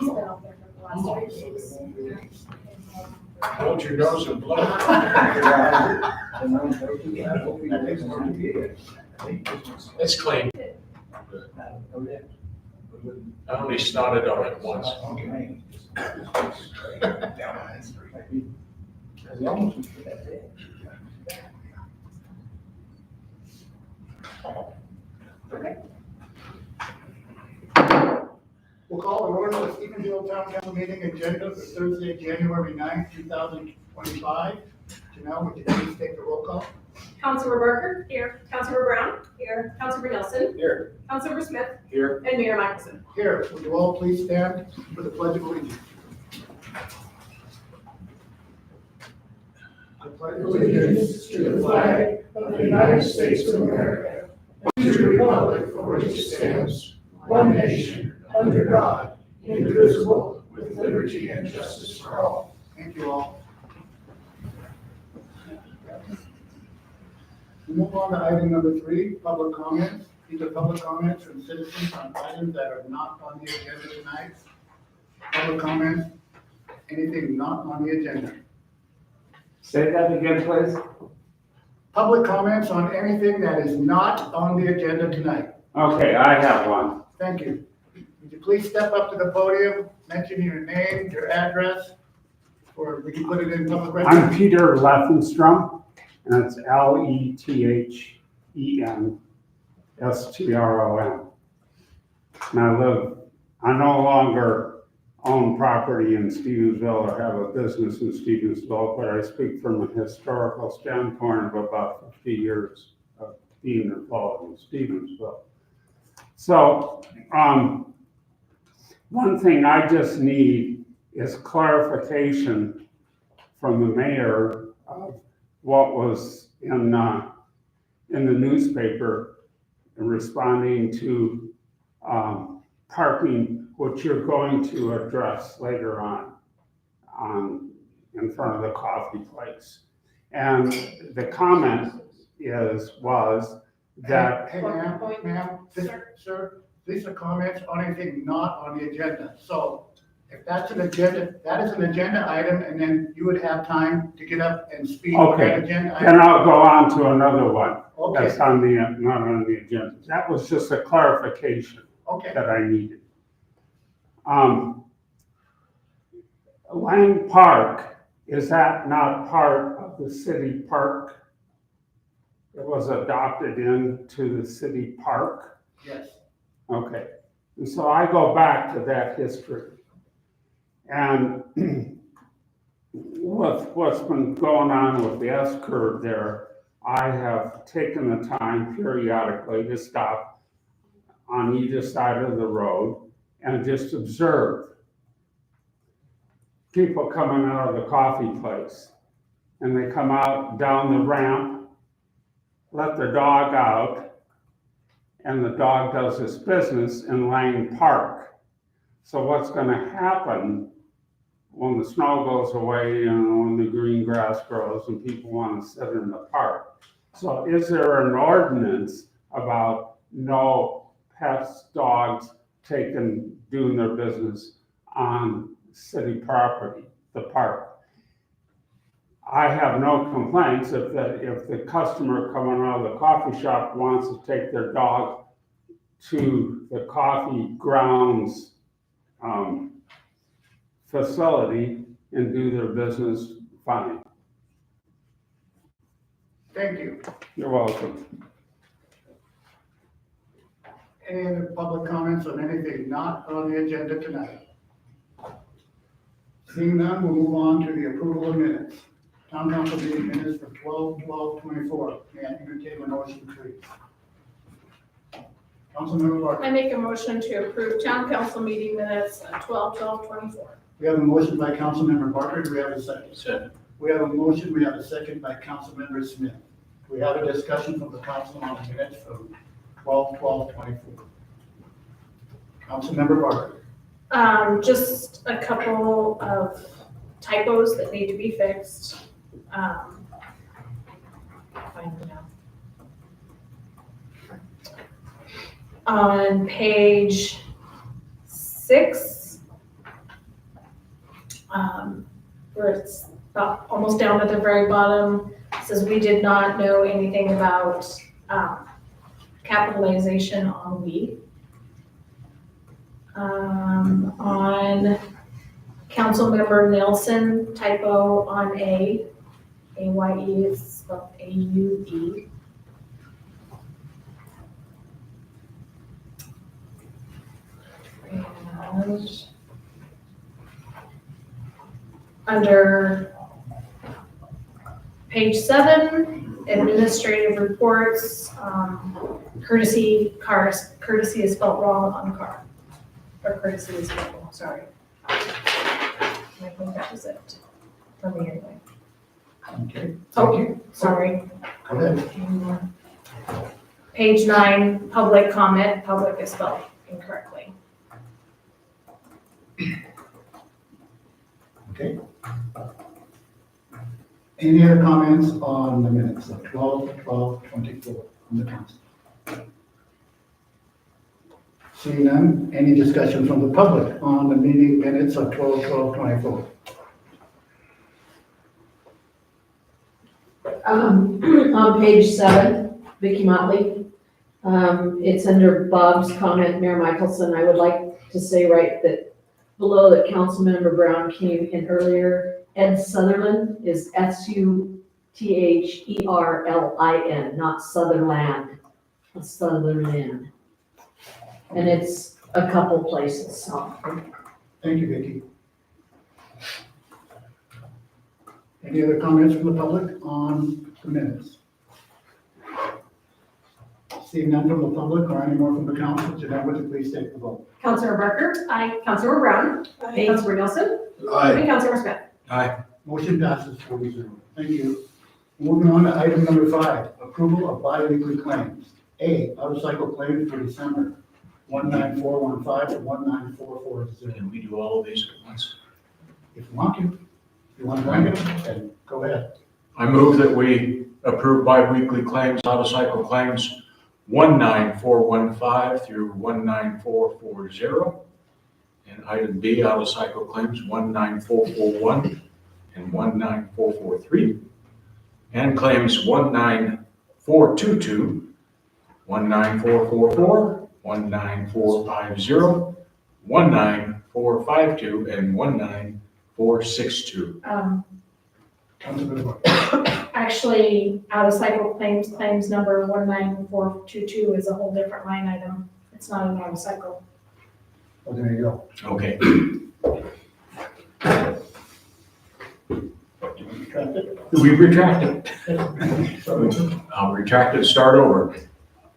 He's been out there for the last 3 weeks. Hold your nose and blow. It's clean. I only started on it once. We'll call an order of Stephenville Town Council meeting agenda for Thursday, January 9th, 2025. Janelle, would you please take the roll call? Councilor Barker. Here. Councilor Brown. Here. Councilor Nelson. Here. Councilor Smith. Here. And Mayor Michelson. Here, would you all please stand for the pledge of allegiance? I pledge Allegiance to the flag of the United States of America, and to the republic for which it stands, one nation, under God, indivisible, with liberty and justice for all. Thank you all. We move on to item number 3, public comments. These are public comments from citizens on items that are not on the agenda tonight. Public comments, anything not on the agenda. Say that again, please. Public comments on anything that is not on the agenda tonight. Okay, I have one. Thank you. Would you please step up to the podium, mention your name, your address, or we can put it in public record? I'm Peter Lethenstrom, and it's Lethenstrom. And I no longer own property in Stevensville or have a business in Stevensville, but I speak from a historical standpoint of about 50 years of being involved in Stevensville. So, one thing I just need is clarification from the mayor of what was in the newspaper in responding to parking, which you're going to address later on in front of the coffee place. And the comment was that Hey, ma'am, sir, these are comments on anything not on the agenda. So if that's an agenda, that is an agenda item, and then you would have time to get up and speak on that Okay, agenda then item. I'll go on to another one Okay, that's not on the agenda. That was just a clarification okay. that I needed. Lang Park, is that not part of the city park? It was adopted into the city park? Yes. Okay, and so I go back to that history. And with what's been going on with the S-curve there, I have taken the time periodically to stop on either side of the road and just observe people coming out of the coffee place. And they come out down the ramp, let their dog out, and the dog does his business in Lang Park. So what's gonna happen when the snow goes away and when the green grass grows and people wanna sit in the park? So is there an ordinance about no pets, dogs doing their business on city property, the park? I have no complaints if the customer coming out of the coffee shop wants to take their dog to the coffee grounds facility and do their business, fine. Thank you. You're welcome. Any other public comments on anything not on the agenda tonight? Seeing none, we'll move on to the approval of minutes. Town council meeting minutes for 12/12/24. May I entertain a motion, please? Councilmember Barker. I make a motion to approve town council meeting minutes 12/12/24. We have a motion by Councilmember Barker. Do we have a second? Second. We have a motion. We have a second by Councilmember Smith. We have a discussion from the council on the minutes from 12/12/24. Councilmember Barker. Just a couple of typos that need to be fixed. Find it now. On page 6, where it's about almost down at the very bottom, it says we did not know anything about, capitalization on we. On Councilmember Nelson, typo on A, A-Y-E is spelled A-U-E. And under page 7, administrative reports, courtesy is spelled wrong on car. Or courtesy is spelled wrong, sorry. I think that was it, for me anyway. Okay, thank Oh, you. sorry. Go ahead. Page 9, public comment, public is spelled incorrectly. Okay. Any other comments on the minutes of 12/12/24 from the council? Seeing none, any discussion from the public on the meeting minutes of 12/12/24? On page 7, Vicky Motley, it's under Bob's comment, Mayor Michelson. I would like to say that below that Councilmember Brown came in earlier. Ed Sutherland is Sutherlin, not Sutherland, Sutherland. And it's a couple places, so. Thank you, Vicki. Any other comments from the public on the minutes? Seeing none from the public or any more from the council, Jeanette, would you please take the vote? Councilor Barker? Aye. Councilor Brown? Aye. Councilor Nelson? Aye. And Councilor Smith? Motion passes 4-0. Thank you. Moving on to item number 5, approval of bi-weekly claims. A, out-of-cycle claims for December, 19415 to 19440. Can we do all of these at once? If you want to. If you want to bring it, then go ahead. I move that we approve bi-weekly claims, out-of-cycle claims 19415 through 19440. And item B, out-of-cycle claims 19441 and 19443. And claims 19422, 19444, 19450, 19452, and 19462. Councilmember. Actually, out-of-cycle claims number 19422 is a whole different line item. It's not an out-of-cycle. Oh, there you go. Okay. Retract it. We retract it. Sorry. I'll retract it, start over.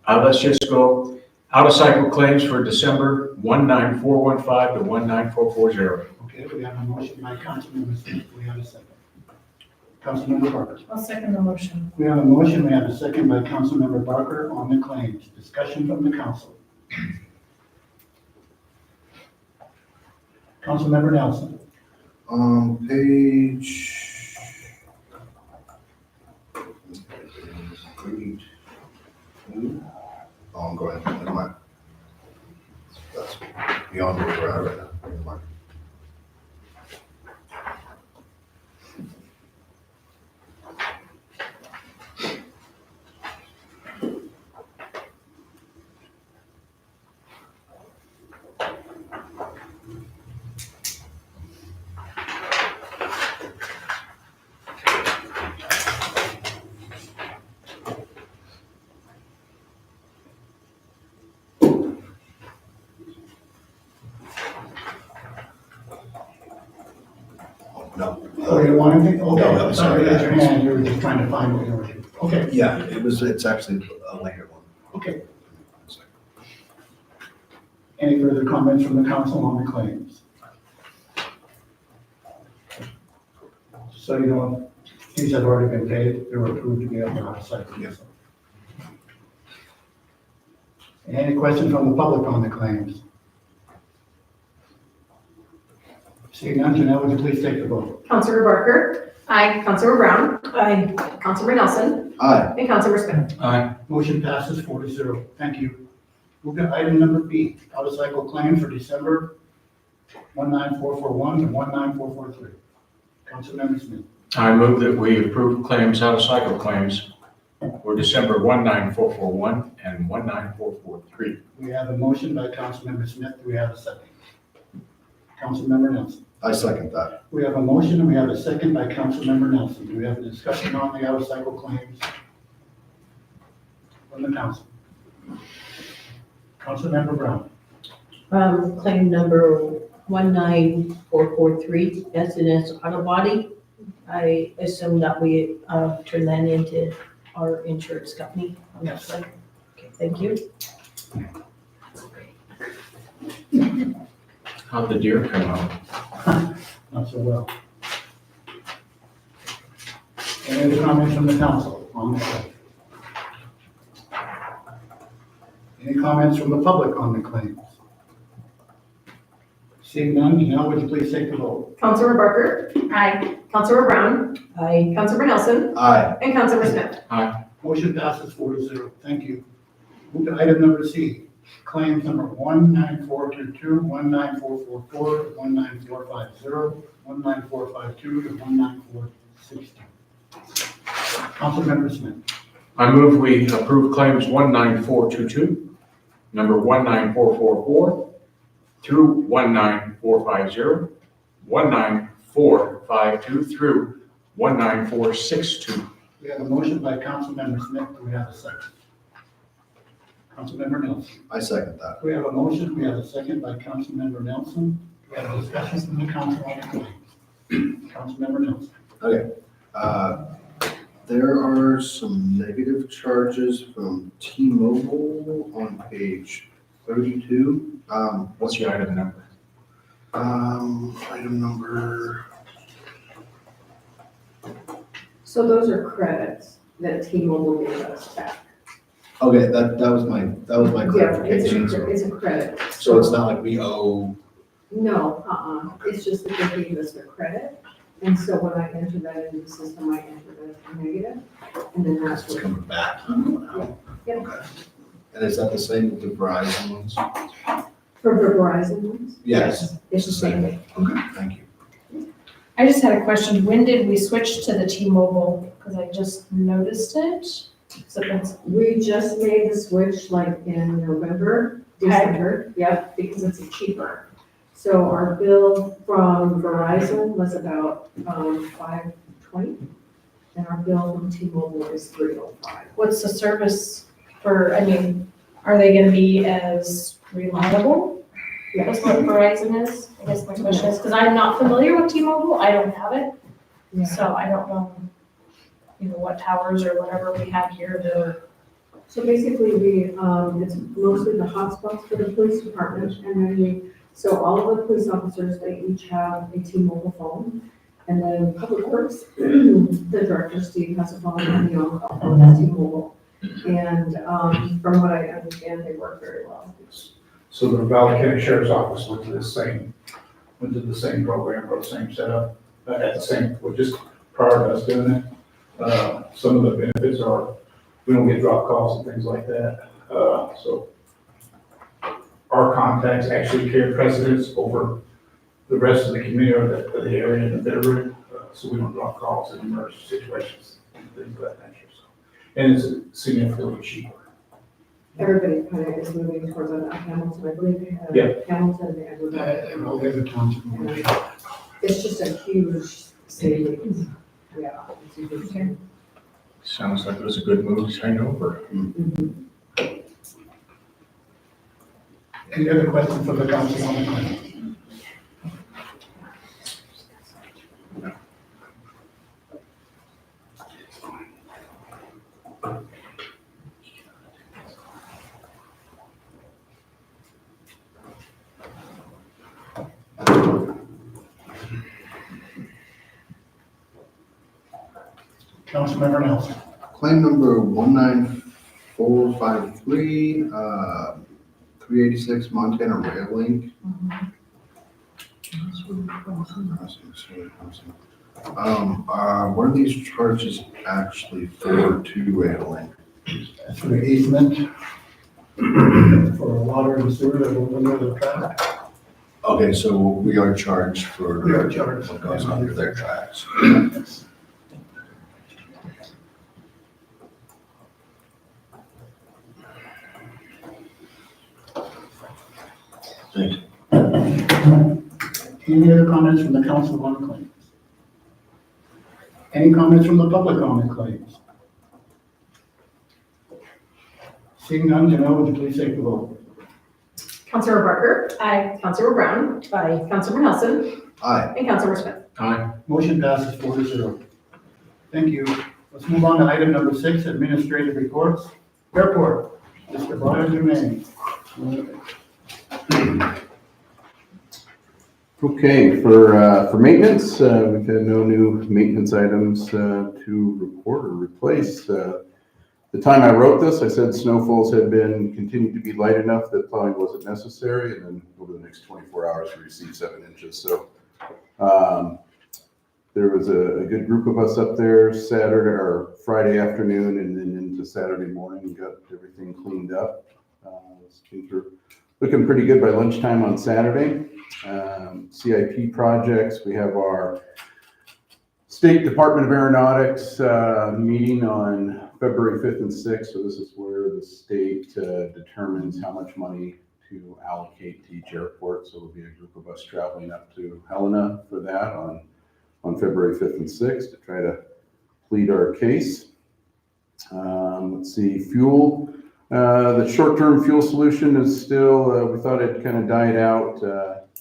Let's just go out-of-cycle claims for December 19415 to 19440. Okay, we have a motion by Councilmember Smith. We have a second. Councilmember Barker. I'll second the motion. We have a motion, we have a second by Councilmember Barker on the claims. Discussion from the council. Councilmember Nelson. Page 8. Oh, I'm going, never mind. That's beyond where we're at right now. Never mind. No. Oh, you want anything? No, Okay, I'm sorry, sorry. raise your hand, you were just trying to find what you were doing. Okay, Yeah, it's actually a later one. okay. Any further comments from the council on the claims? So you know, these have already been paid, they were approved to be on the outside. Yes. Any questions from the public on the claims? Seeing none, Janelle, would you please take the vote? Councilor Barker? Aye. Councilor Brown? Aye. Councilor Nelson? Aye. And Councilor Smith? Motion passes 4-0. Thank you. Moving to item number B, out-of-cycle claim for December 19441 to 19443. Councilmember Smith. I move that we approve claims, out-of-cycle claims for December 19441 and 19443. We have a motion by Councilmember Smith. Do we have a second? Councilmember Nelson. I second that. We have a motion and we have a second by Councilmember Nelson. Do we have a discussion on the out-of-cycle claims from the council? Councilmember Brown. Claim number 19443, S&S Auto Body. I assume that we turn that into our insurance company. Yes. Okay, thank you. How'd the deer come out? Not so well. Any other comments from the council on the claim? Any comments from the public on the claims? Seeing none, now would you please take the vote? Councilor Barker? Aye. Councilor Brown? I Councilor Nelson? Aye. And Councilor Smith? Motion passes 4-0. Thank you. Move to item number C. Claims number 19422, 19444, 19450, 19452 to 19460. Councilmember Smith. I move we approve claims 19422, number 19444, through 19450, 19452 through 19462. We have a motion by Councilmember Smith. Do we have a second? Councilmember Nelson. I second that. We have a motion. We have a second by Councilmember Nelson. We have a discussion from the council on the claims. Councilmember Nelson. There are some negative charges from T-Mobile on page 32. What's the item number? Item number, So those are credits that T-Mobile gave us back. okay, that was my Yeah, clarification. it's a credit. So it's not like we owe, No, it's just that they gave us a credit. And so when I enter that into the system, I enter the negative, and then that's it's what. coming back. Yep. Okay. And is that the same with the Verizon ones? For the Verizon ones? Yes. It's the same. Okay, thank you. I just had a question. When did we switch to the T-Mobile? Because I just noticed it. So it's- We just made the switch like in November, December, yep, because it's cheaper. So our bill from Verizon was about $520, and our bill from T-Mobile is $305. What's the service for, I mean, are they gonna be as reliable as what Verizon is? I guess my question is, because I'm not familiar with T-Mobile, I don't have it, Yeah. so I don't know, what towers or whatever we have here to. So basically, it's mostly the hotspots for the police department, and then so all of the police officers, they each have a T-Mobile phone. And then Public Works, the director, Steve, has a phone, and the phone has T-Mobile. And from what I understand, they work very well. So the Valley County Sheriff's Office went to the same program, or the same setup, at the same, well, just prior to us doing it. Some of the benefits are, we don't get drop calls and things like that. So our contacts actually carry precedence over the rest of the community or the area that they're in. So we don't drop calls in emergency situations, and things of that nature. So, and it's significantly cheaper. Everybody kind of is moving towards Hamilton, I believe, Hamilton and All the other towns. it's just a huge savings. Yeah. It's a huge savings. Sounds like it was a good move to turn over. Any other questions from the council on the claim? Councilmember Nelson. Claim number 19453, 386 Montana Rail Link. What are these charges actually for to Rail Link? That's for the easement for water and sewer that will run over the track. Okay, so we are charged for. We are charged. What goes under their tracks. Any other comments from the council on claims? Any comments from the public on the claims? Seeing none, Janelle, would you please take the vote? Councilmember Barker. Aye. Councilmember Brown. Aye. Councilmember Nelson. Aye. And Councilmember Smith. Aye. Motion passes 4-0. Thank you. Let's move on to item number 6, administrative reports. Airport, Mr. Brian Dumaine. Okay, for maintenance, we've had no new maintenance items to report or replace. The time I wrote this, I said snowfalls had continued to be light enough that plowing wasn't necessary, and then over the next 24 hours, we received 7 inches. So there was a good group of us up there Saturday or Friday afternoon and then into Saturday morning, got everything cleaned up. Things were looking pretty good by lunchtime on Saturday. CIP projects, we have our State Department of Aeronautics meeting on February 5th and 6th. So this is where the state determines how much money to allocate to each airport. So there'll be a group of us traveling up to Helena for that on February 5th and 6th to try to plead our case. Let's see, fuel. The short-term fuel solution is still, we thought it kind of died out.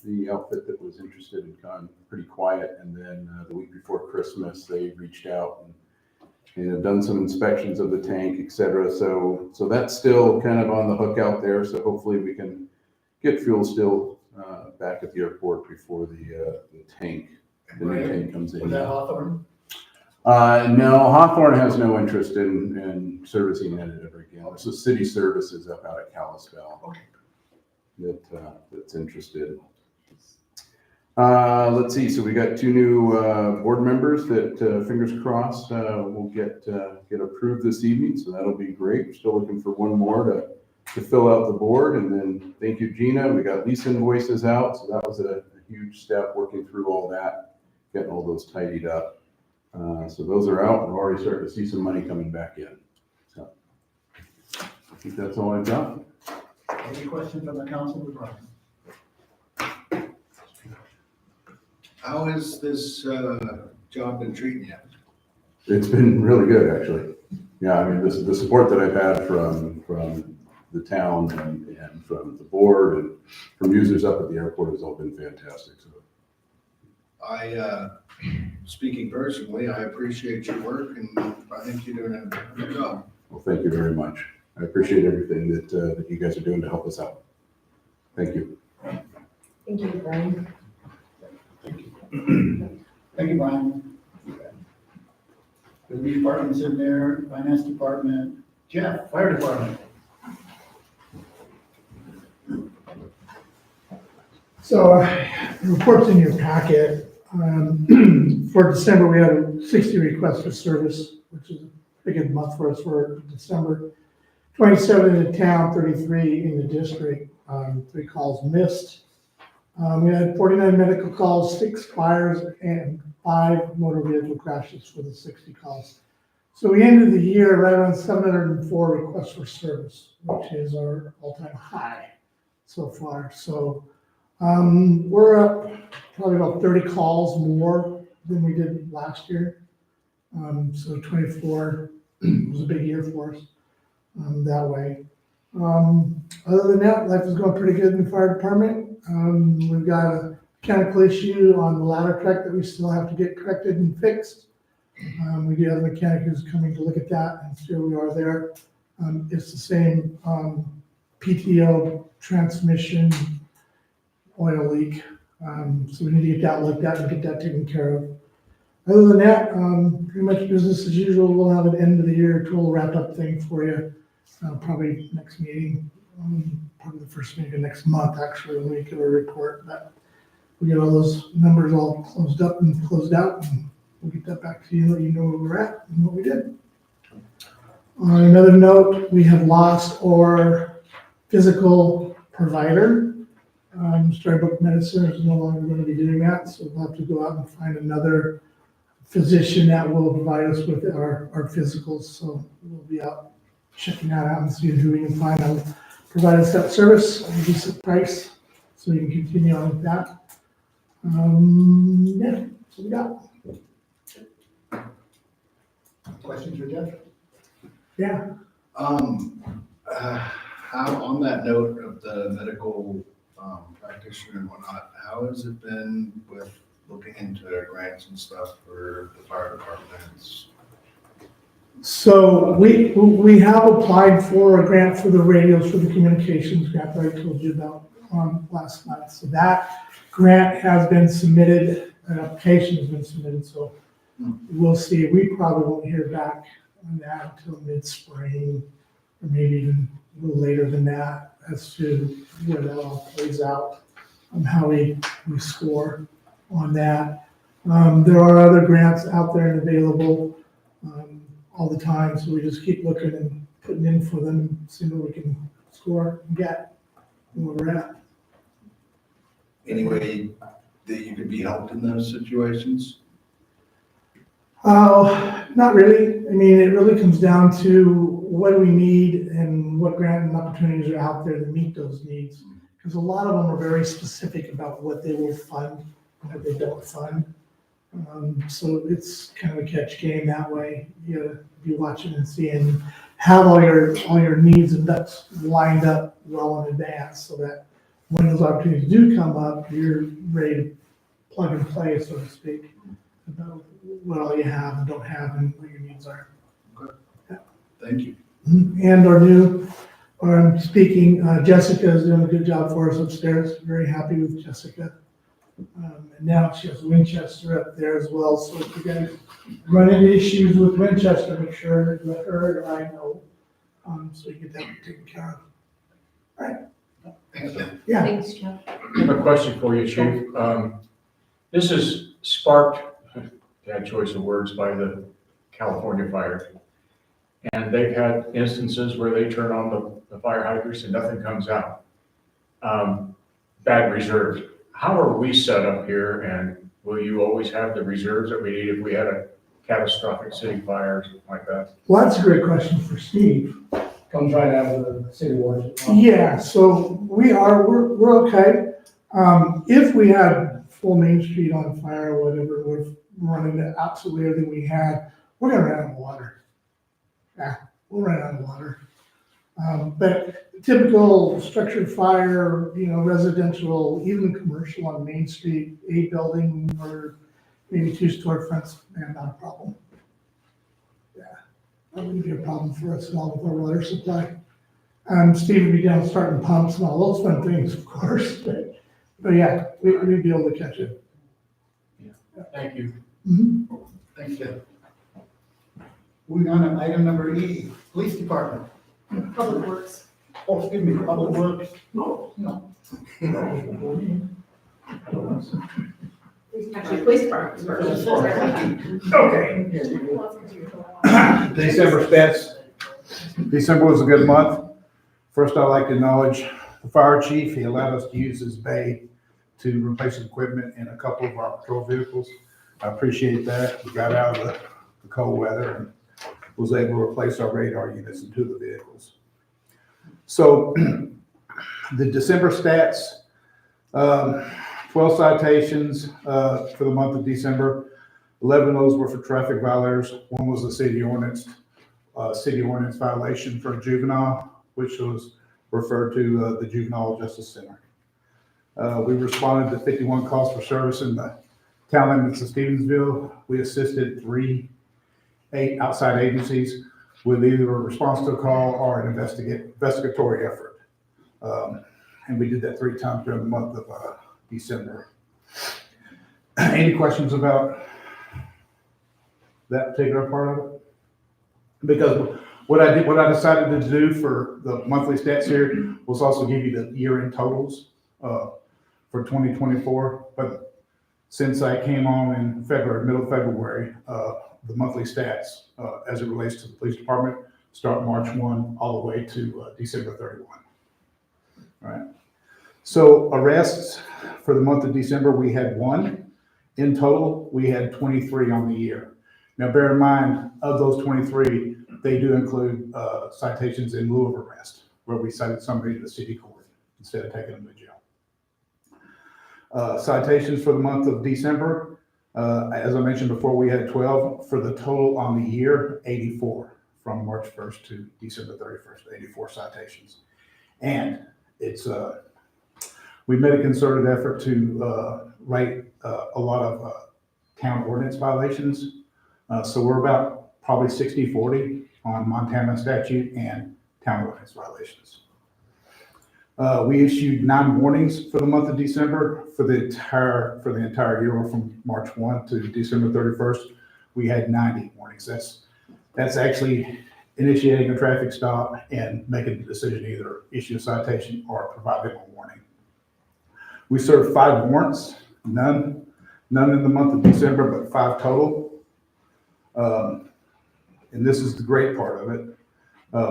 The outfit that was interested had gone pretty quiet, and then the week before Christmas, they reached out and have done some inspections of the tank, et cetera. So that's still kind of on the hook out there. So hopefully we can get fuel still back at the airport before the new tank comes in. Was that Hawthorne? No, Hawthorne has no interest in servicing it ever again. It's the city services up out at Kalispell that's interested. Let's see. So we got 2 new board members that fingers crossed will get approved this evening. So that'll be great. We're still looking for 1 more to fill out the board. And then thank you, Gina. We got lease invoices out. So that was a huge step working through all that, getting all those tidied up. So those are out. We're already starting to see some money coming back in. So I think that's all I've got. Any questions from the council? Brian? How has this job been treating you? It's been really good, actually. Yeah, I mean, the support that I've had from the town and from the board and from users up at the airport has all been fantastic. So Speaking personally, I appreciate your work, and I think you're doing a good job. well, thank you very much. I appreciate everything that you guys are doing to help us out. Thank you. Thank you, Brian. Thank you, Brian. The department's in there, finance department. Jeff, fire department. So, the report's in your packet. For December, we had 60 requests for service, which is a pretty good month for us for December. 27 in the town, 33 in the district, 3 calls missed. We had 49 medical calls, 6 fires, and 5 motor vehicle crashes for the 60 calls. So we ended the year right around 704 requests for service, which is our all-time high so far. So we're up probably about 30 calls more than we did last year. So 24 was a big year for us that way. Other than that, life is going pretty good in the fire department. We've got a mechanical issue on the ladder truck that we still have to get corrected and fixed. We do have a mechanic who's coming to look at that, and still we are there. It's the same PTO transmission oil leak. So we need to get that looked at and get that taken care of. Other than that, pretty much business as usual. We'll have an end of the year total wrap up thing for you. Probably next meeting, probably the first meeting of next month, actually, when we give a report. But we get all those numbers all closed up and closed out, and we'll get that back to you, let you know where we're at and what we did. On another note, we have lost our physical provider. Storybook Medicine is no longer going to be doing that, so we'll have to go out and find another physician that will provide us with our physicals. So we'll be out checking that out and seeing who we can find to provide us that service at a decent price, so we can continue on with that. Yeah, so we got. Questions for Jeff? Yeah. How, on that note of the medical practitioner and whatnot, how has it been with looking into grants and stuff for the fire departments? So we have applied for a grant for the radios for the communications grant that I told you about last month. So that grant has been submitted, an application has been submitted, so we'll see. We probably won't hear back on that until mid-spring, or maybe even a little later than that, as to where that all plays out and how we score on that. There are other grants out there and available all the time, so we just keep looking and putting in for them, and seeing what we can score and get where we're at. Any way that you could be helped in those situations? Not really. I mean, it really comes down to what do we need and what grant and opportunities are out there to meet those needs. Because a lot of them are very specific about what they will fund and what they don't fund. So it's kind of a catch game that way. You gotta be watching and seeing, have all your needs and ducks lined up well in advance, so that when those opportunities do come up, you're ready to plug and play, so to speak, about what all you have and don't have and what your needs are. Thank you. And I'm speaking, Jessica is doing a good job for us upstairs. Very happy with Jessica. And now she has Winchester up there as well, so if you guys run into issues with Winchester, make sure to let her or I know, so you get that taken care of. All right. Thanks, Jeff. Yeah. Thanks, Jeff. I have a question for you, Chief. This is sparked, bad choice of words, by the California fire. And they've had instances where they turn on the fire hydrants and nothing comes out. Bad reserves. How are we set up here, and will you always have the reserves that we need if we had a catastrophic city fire or something like that? Well, that's a great question for Steve. Comes right out of the city warden. Yeah, so we're okay. If we had full Main Street on fire or whatever, we're running absolutely everything we had, we're gonna run out of water. Yeah, we'll run out of water. But typical structured fire, residential, even commercial on Main Street, a building or maybe 2 storefronts, man, not a problem. Yeah, that wouldn't be a problem for us at all with our water supply. Steve would be down starting pumps and all those fun things, of course, but yeah, we'd be able to catch it. Thank you. Mhm. Thanks, Jeff. Moving on to item number E, Police Department. Public Works. Oh, excuse me, Public Works. Actually, Police Department first. Okay. December stats. December was a good month. First, I'd like to acknowledge the fire chief. He allowed us to use his bay to replace equipment in a couple of our patrol vehicles. I appreciate that. We got out of the cold weather and was able to replace our radar units in 2 of the vehicles. So the December stats, 12 citations for the month of December. 11 of those were for traffic violators. 1 was a city ordinance violation for a juvenile, which was referred to the Juvenile Justice Center. We responded to 51 calls for service in the town limits of Stevensville. We assisted 8 outside agencies with either a response to a call or an investigatory effort. And we did that 3 times during the month of December. Any questions about that particular part of it? Because what I decided to do for the monthly stats here was also give you the year-end totals for 2024. But since I came on in middle of February, the monthly stats as it relates to the police department start March 1 all the way to December 31. All right. So arrests for the month of December, we had 1. In total, we had 23 on the year. Now, bear in mind, of those 23, they do include citations in lieu of arrest, where we cited somebody to the city court instead of taking them to jail. Citations for the month of December, as I mentioned before, we had 12. For the total on the year, 84, from March 1st to December 31st, 84 citations. And it's, we made a concerted effort to write a lot of town ordinance violations. So we're about probably 60-40 on Montana statute and town ordinance violations. We issued 9 warnings for the month of December. For the entire year, or from March 1 to December 31st, we had 90 warnings. That's actually initiating a traffic stop and making the decision to either issue a citation or provide them a warning. We served 5 warrants, none in the month of December, but 5 total. And this is the great part of it.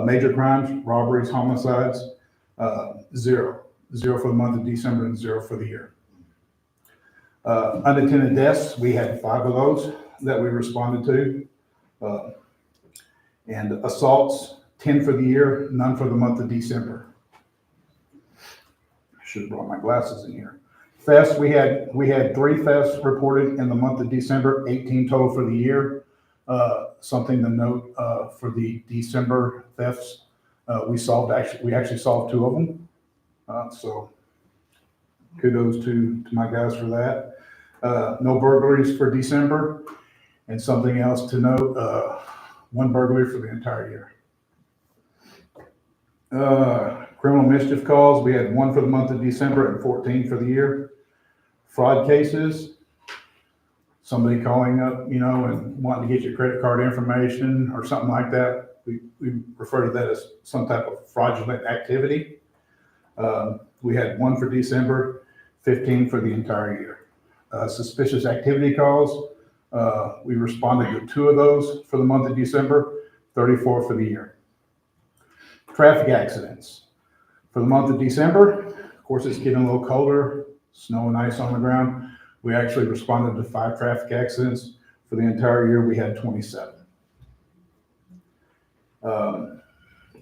Major crimes, robberies, homicides, 0. 0 for the month of December and 0 for the year. Unattended deaths, we had 5 of those that we responded to. And assaults, 10 for the year, none for the month of December. I should have brought my glasses in here. Thefts, we had 3 thefts reported in the month of December, 18 total for the year. Something to note for the December thefts, we actually solved 2 of them. So kudos to my guys for that. No burglaries for December, and something else to note, 1 burglary for the entire year. Criminal mischief calls, we had 1 for the month of December and 14 for the year. Fraud cases, somebody calling up, and wanting to get your credit card information or something like that. We refer to that as some type of fraudulent activity. We had 1 for December, 15 for the entire year. Suspicious activity calls, we responded to 2 of those for the month of December, 34 for the year. Traffic accidents. For the month of December, of course, it's getting a little colder, snow and ice on the ground. We actually responded to 5 traffic accidents. For the entire year, we had 27.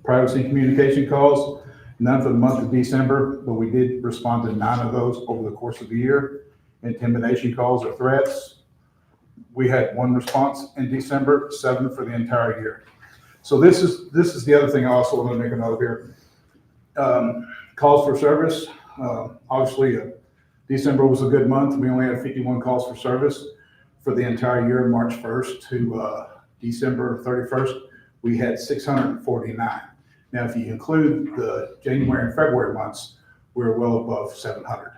Privacy communication calls, none for the month of December, but we did respond to 9 of those over the course of the year. Intimidation calls or threats, we had 1 response in December, 7 for the entire year. So this is the other thing I also want to make a note of here. Calls for service, obviously December was a good month. We only had 51 calls for service. For the entire year, March 1st to December 31st, we had 649. Now, if you include the January and February months, we're well above 700.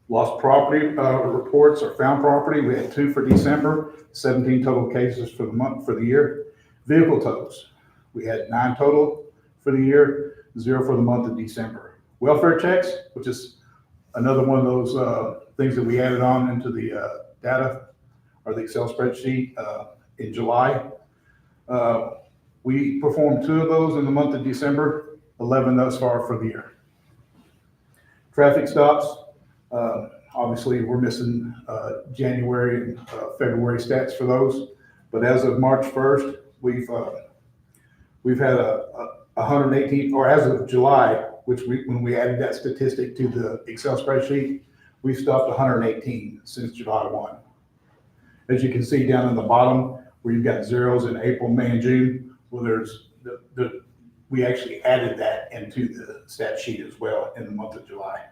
Lost property reports or found property, we had 2 for December, 17 total cases for the month, for the year. Vehicle tows, we had 9 total for the year, 0 for the month of December. Welfare checks, which is another one of those things that we added on into the data or the Excel spreadsheet in July. We performed 2 of those in the month of December, 11 thus far for the year. Traffic stops, obviously we're missing January and February stats for those, but as of March 1st, we've had a 118, or as of July, which when we added that statistic to the Excel spreadsheet, we've stopped 118 since July 1. As you can see down in the bottom, where you've got zeros in April, May, and June, well, there's we actually added that into the stat sheet as well in the month of July,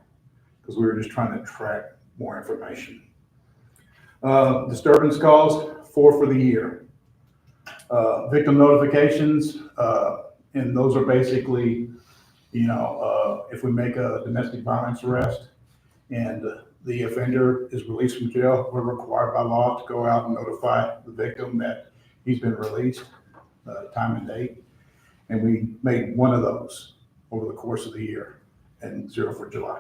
because we were just trying to track more information. Disturbance calls, 4 for the year. Victim notifications, and those are basically, if we make a domestic violence arrest and the offender is released from jail, we're required by law to go out and notify the victim that he's been released, time and date. And we made 1 of those over the course of the year and 0 for July.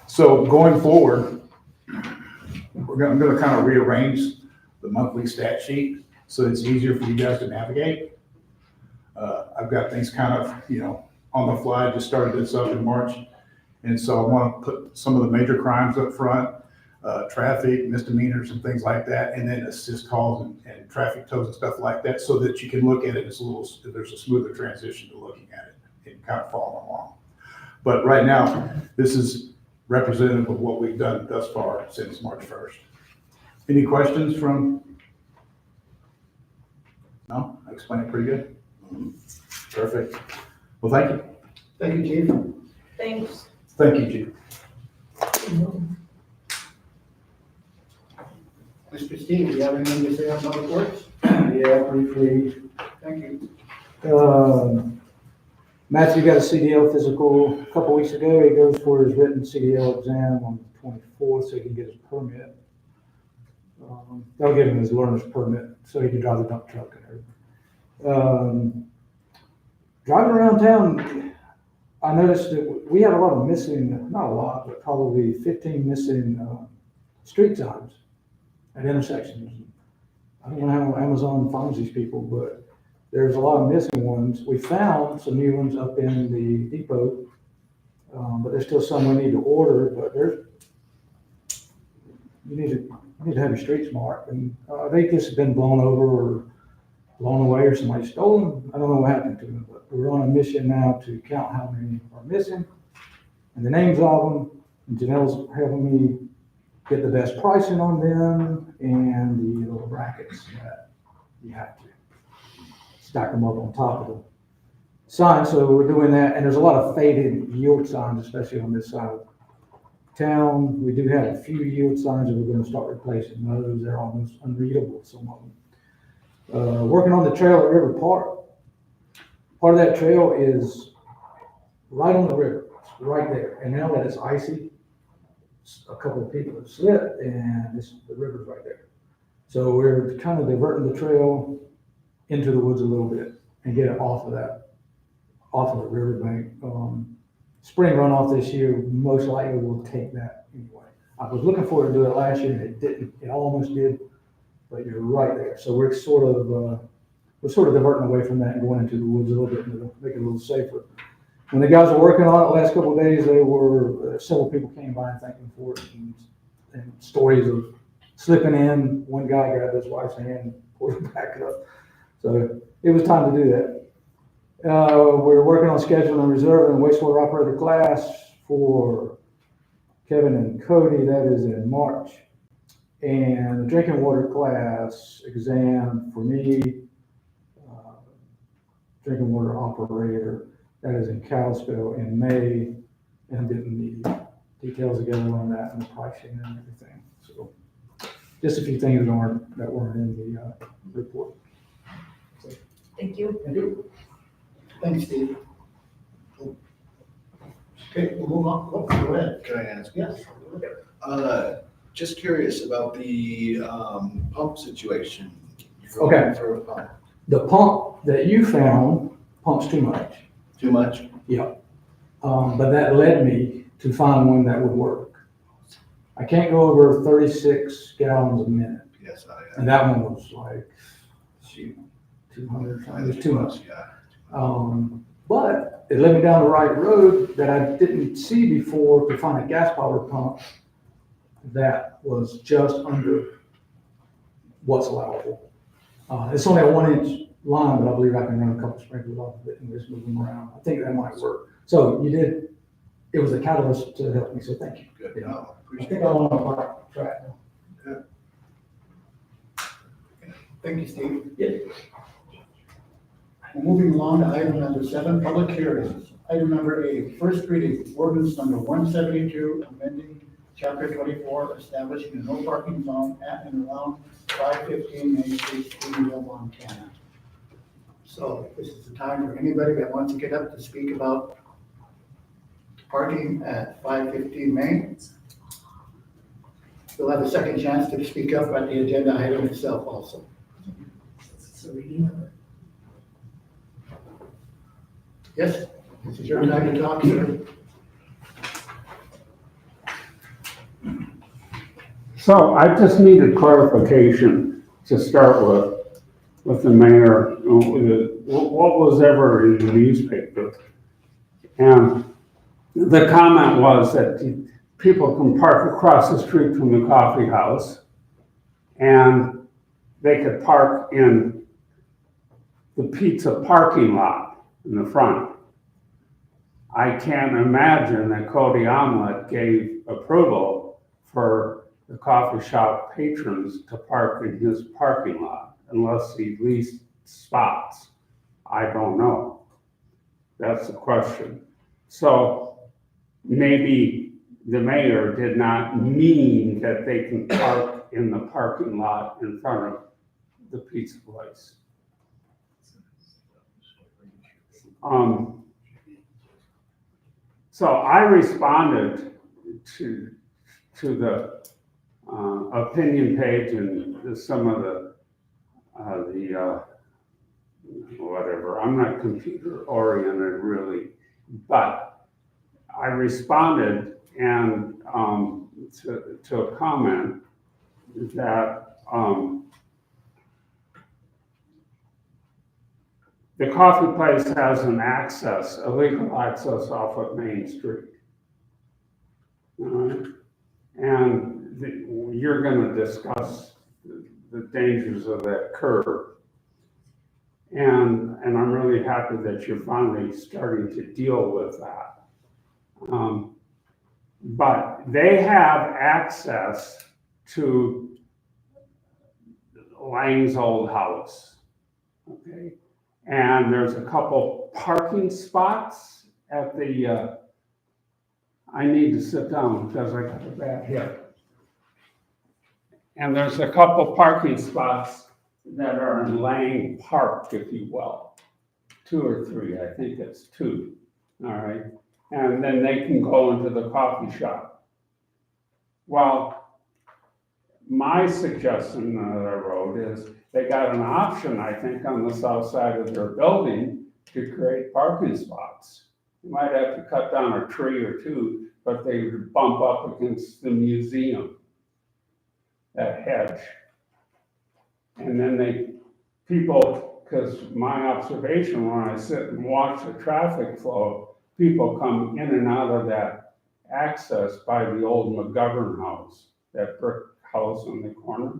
So going forward, I'm going to kind of rearrange the monthly stat sheet so it's easier for you guys to navigate. I've got things kind of, on the fly, just started this up in March, And so I want to put some of the major crimes up front, traffic, misdemeanors and things like that, and then assist calls and traffic tows and stuff like that, so that you can look at it as there's a smoother transition to looking at it and kind of following along. But right now, this is representative of what we've done thus far since March 1st. Any questions from? No? I explained it pretty good? Perfect. Well, thank you. Thank you, Chief. Thanks. Thank you, Chief. Mr. Steve, do you have anything to say on public works? Yeah, briefly. Thank you. Matthew got a CDL physical a couple weeks ago. He goes for his written CDL exam on the 24th so he can get his permit. They'll give him his learner's permit so he can drive the dump truck and everything. Driving around town, I noticed that we have a lot of missing, not a lot, but probably 15 missing street signs at intersections. I don't know how Amazon finds these people, but there's a lot of missing ones. We found some new ones up in the depot, but there's still some we need to order, but you need to have your streets marked. And I think this has been blown over or blown away or somebody stole them. I don't know what happened to them, but we're on a mission now to count how many are missing and the names of them. And Janelle's helping me get the best pricing on them and the little brackets that you have to stack them up on top of the sign. So we're doing that, and there's a lot of faded yield signs, especially on this side of town. We do have a few yield signs that we're going to start replacing those. They're almost unreadable, some of them. Working on the trail at River Park. Part of that trail is right on the river. It's right there. And now that it's icy, a couple of people have slipped, and the river's right there. So we're kind of diverting the trail into the woods a little bit and get it off of the riverbank. Spring runoff this year most likely will take that anyway. I was looking for it to do it last year, and it didn't. It almost did, but you're right there. So we're sort of diverting away from that and going into the woods a little bit to make it a little safer. When the guys were working on it the last couple of days, several people came by and thanked them for it, and stories of slipping in. One guy grabbed his wife's hand and pulled her back up. So it was time to do that. We're working on scheduling and reserving wastewater operator class for Kevin and Cody. That is in March. And the drinking water class exam for me, drinking water operator, that is in Kalispell in May. And I'm getting the details together on that and the pricing and everything. So just a few things that weren't in the report. Thank you. Thank you. Thanks, Steve. Okay, we'll move on. Oh, go ahead. Can I ask? Yes. Just curious about the pump situation. You're Okay. looking for a pump. The pump that you found pumps too much. Too much? Yeah. But that led me to find one that would work. I can't go over 36 gallons a minute. Yes, And that one was like, shoot, 200, it was too much. Yeah. But it led me down the right road that I didn't see before to find a gas powered pump that was just under what's allowable. It's only a 1-inch line, but I believe I can run a couple sprinklers off of it and just move them around. I think that might work. So it was a catalyst to help me, so thank you. Good. Yeah. No, I appreciate think it. I'm on the right track now. Thank you, Steve. Yeah. Moving along to item number 7, public hearings. Item number 8, first reading, ordinance number 172, amending chapter 24, establishing a no parking zone at and around 515 Main Street, Greenville, Montana. So this is the time for anybody that wants to get up to speak about parking at 515 Main. You'll have a second chance to speak up at the agenda item itself also. Yes, this is your time to talk, sir. So I just needed clarification to start with the mayor. What was ever in the newspaper? And the comment was that people can park across the street from the coffee house, and they could park in the pizza parking lot in the front. I can't imagine that Cody Omelette gave approval for the coffee shop patrons to park in his parking lot unless he leased spots. I don't know. That's the question. So maybe the mayor did not mean that they can park in the parking lot in front of the pizza place. So I responded to the opinion page and some of the whatever. I'm not computer oriented really, but I responded and to a comment that the coffee place has an access, a legal access off of Main Street. All right? And you're gonna discuss the dangers of that curve. And I'm really happy that you're finally starting to deal with that. But they have access to Lang's old house, okay? And there's a couple parking spots at the, I need to sit down because I got a bad hip. And there's a couple parking spots that are in Lang Park, if you will. 2 or 3, I think it's 2, all right? And then they can go into the coffee shop. Well, my suggestion that I wrote is they got an option, I think, on the south side of their building to create parking spots. You might have to cut down a tree or 2, but they would bump up against the museum, that hedge. And then people, because my observation when I sit and watch the traffic flow, people come in and out of that access by the old McGovern house, that brick house on the corner.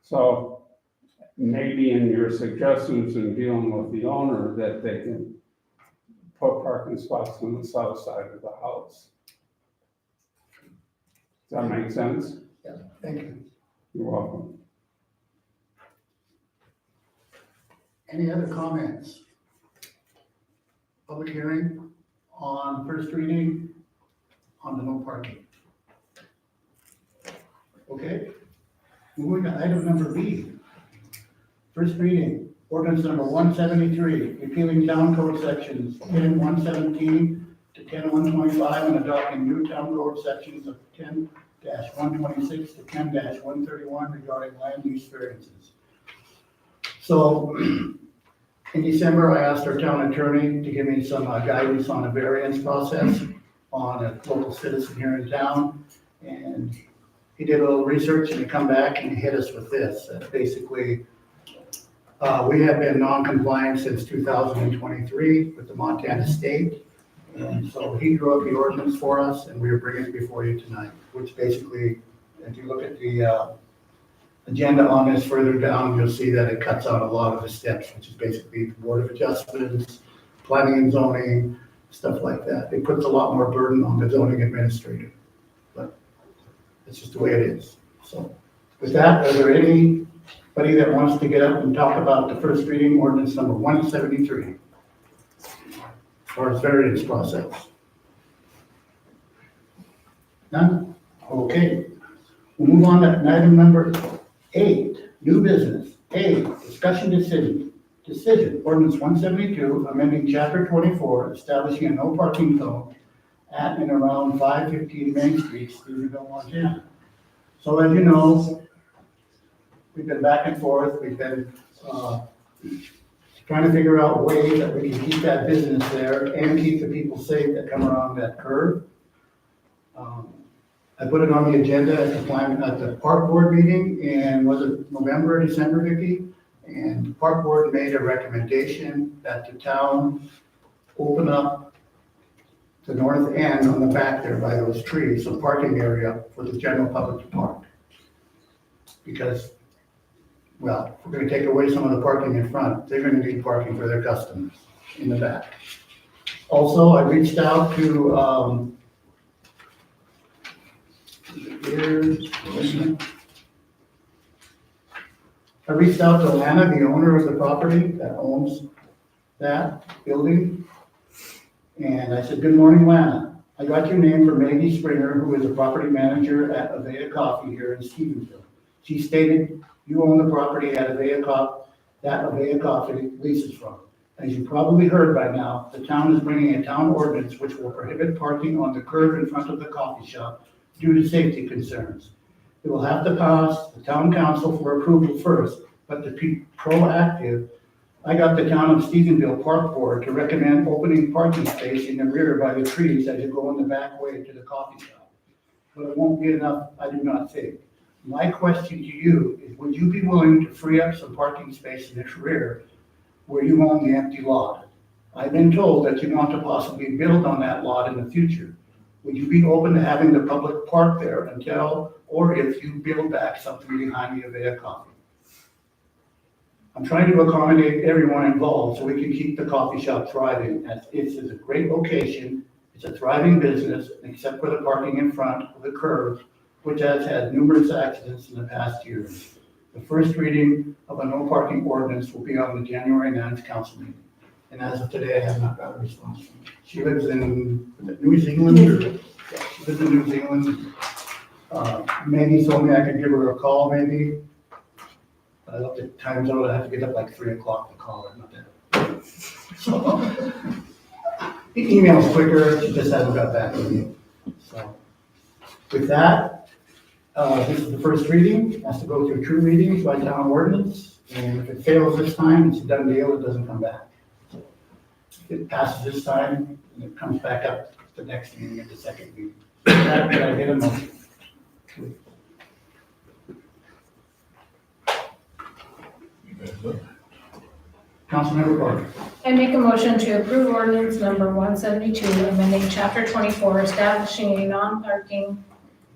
So maybe in your suggestions in dealing with the owner that they can put parking spots on the south side of the house. Does that make sense? Yeah, thank you. You're welcome. Any other comments? Public hearing on first reading on the no parking. Okay, moving to item number B. First reading, ordinance number 173, repealing town code sections 10-117 to 10-125 and adopting new town code sections of 10-126 to 10-131 regarding land use variances. So in December, I asked our town attorney to give me some guidance on a variance process on a local citizen here in town. And he did a little research and he come back and he hit us with this. Basically, we have been non-compliant since 2023 with the Montana state. And so he drew up the ordinance for us and we are bringing it before you tonight, which basically, if you look at the agenda on this further down, you'll see that it cuts out a lot of the steps, which is basically the Board of Adjustments, planning and zoning, stuff like that. It puts a lot more burden on the zoning administrator, but it's just the way it is. So with that, are there anybody that wants to get up and talk about the first reading ordinance number 173 as far as variance process? None? Okay. We'll move on to item number 8, new business. A, discussion decision, ordinance 172, amending chapter 24, establishing a no parking zone at and around 515 Main Street, Stephenville, Montana. So as you know, we've been back and forth. We've been trying to figure out ways that we can keep that business there and keep the people safe that come around that curve. I put it on the agenda at the park board meeting, and was it November or December, Vicki? And the park board made a recommendation that the town open up the north end on the back there by those trees, some parking area for the general public to park. Because, well, if we're gonna take away some of the parking in front, they're gonna need parking for their customers in the back. Also, I reached out to, I reached out to Lana, the owner of the property that owns that building. And I said, good morning, Lana. I got your name from Maggie Springer, who is a property manager at Avea Coffee here in Stevensville. She stated you own the property at Avea Coffee, that Avea Coffee leases from. As you probably heard by now, the town is bringing a town ordinance which will prohibit parking on the curb in front of the coffee shop due to safety concerns. It will have to pass the town council for approval first, but to be proactive, I got the town of Stephenville Park Board to recommend opening parking space in the rear by the trees as you go in the back way to the coffee shop. But it won't be enough, I do not think. My question to you is, would you be willing to free up some parking space in the rear where you own the empty lot? I've been told that you want to possibly build on that lot in the future. Would you be open to having the public park there until, or if you build back something behind the Avea Coffee? I'm trying to accommodate everyone involved so we can keep the coffee shop thriving. It's a great location, it's a thriving business, except for the parking in front of the curb, which has had numerous accidents in the past years. The first reading of a no parking ordinance will be on the January 9th council meeting. And as of today, I have not got a response from her. She lives in New Zealand, she lives in New Zealand. Maggie told me I could give her a call maybe. I looked at time zone, I have to get up like 3 o'clock to call her, not that. So, the email's quicker, she just hasn't got back to me. So, with that, this is the first reading, it has to go through 2 readings by town ordinance, and if it fails this time, it's a done deal, it doesn't come back. If it passes this time, and it comes back up the next meeting at the second meeting. With that, can I get a motion? Councilmember Parker. I make a motion to approve ordinance number 172, amending chapter 24, establishing a non-parking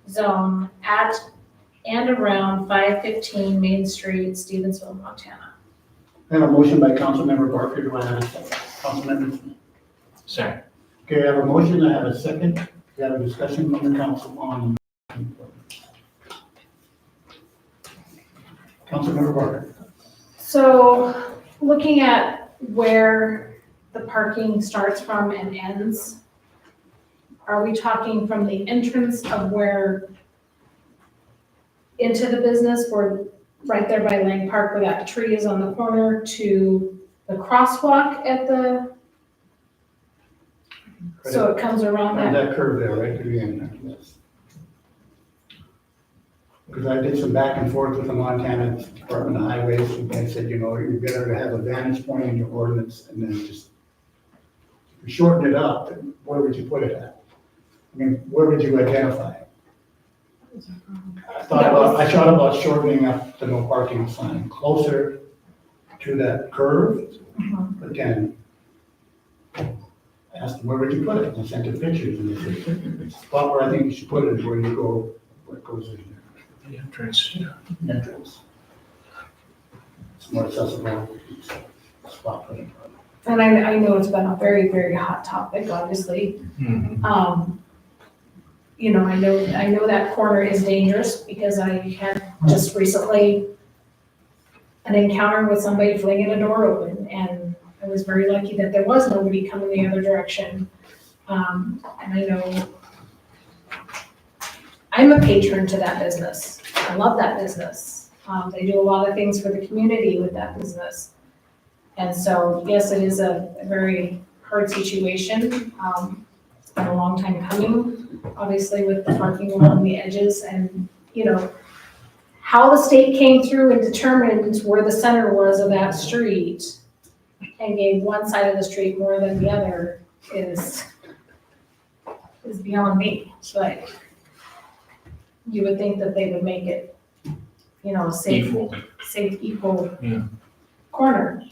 zone at and around 515 Main Street, Stevensville, Montana. I have a motion by Councilmember Barker, do I have a second? Councilmember Smith. Second. Okay, I have a motion, I have a second. We have a discussion from the council on. Councilmember Barker. So looking at where the parking starts from and ends, are we talking from the entrance of where into the business, where right there by Lang Park where that tree is on the corner, to the crosswalk at the, so it comes around that? That curve there, right to the end, yes. Because I did some back and forth with the Montana Department of Highways, and they said, you know, you're better to have a vantage point in your ordinance, and then just, if you shorten it up, then where would you put it at? I mean, where would you identify it? I thought about shortening up the no parking sign closer to that curve, but then I asked them, where would you put it? And I sent them pictures, and they said, the spot where I think you should put it is where you go, where it goes in there. The entrance. Entrance. It's more accessible spot for it. And I know it's been a very, very hot topic, obviously. You know, I know that corner is dangerous because I had just recently an encounter with somebody flinging a door open, and I was very lucky that there was nobody coming the other direction. And I know I'm a patron to that business. I love that business. They do a lot of things for the community with that business. And so, yes, it is a very hard situation. It's been a long time coming, obviously with the parking along the edges, and, you know, how the state came through and determined where the center was of that street and gave one side of the street more than the other is beyond me. But you would think that they would make it, you know, safe, equal Yeah. corner.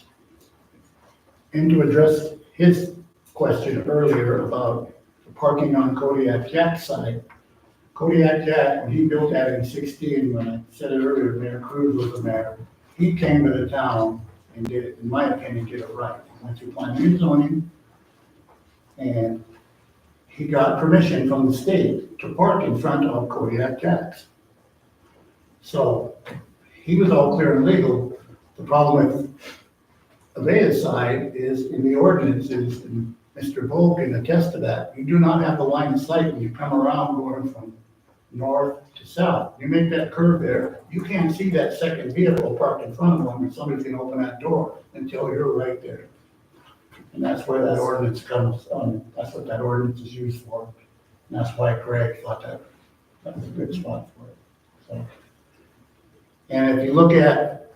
And to address his question earlier about the parking on Kodiak Jack's side. Kodiak Jack, when he built that in 16, when I said it earlier, Mayor Cruz was the mayor, he came to the town and did it, in my opinion, did it right. He went through planning and zoning, and he got permission from the state to park in front of Kodiak Jack's. So he was all clear and legal. The problem with Avea's side is in the ordinances, and Mr. Bull can attest to that, you do not have the line of sight when you come around going from north to south. You make that curve there, you can't see that second vehicle parked in front of one, and somebody's gonna open that door until you're right there. And that's where that ordinance comes, that's what that ordinance is used for. And that's why Greg thought that was a good spot for it, so. And if you look at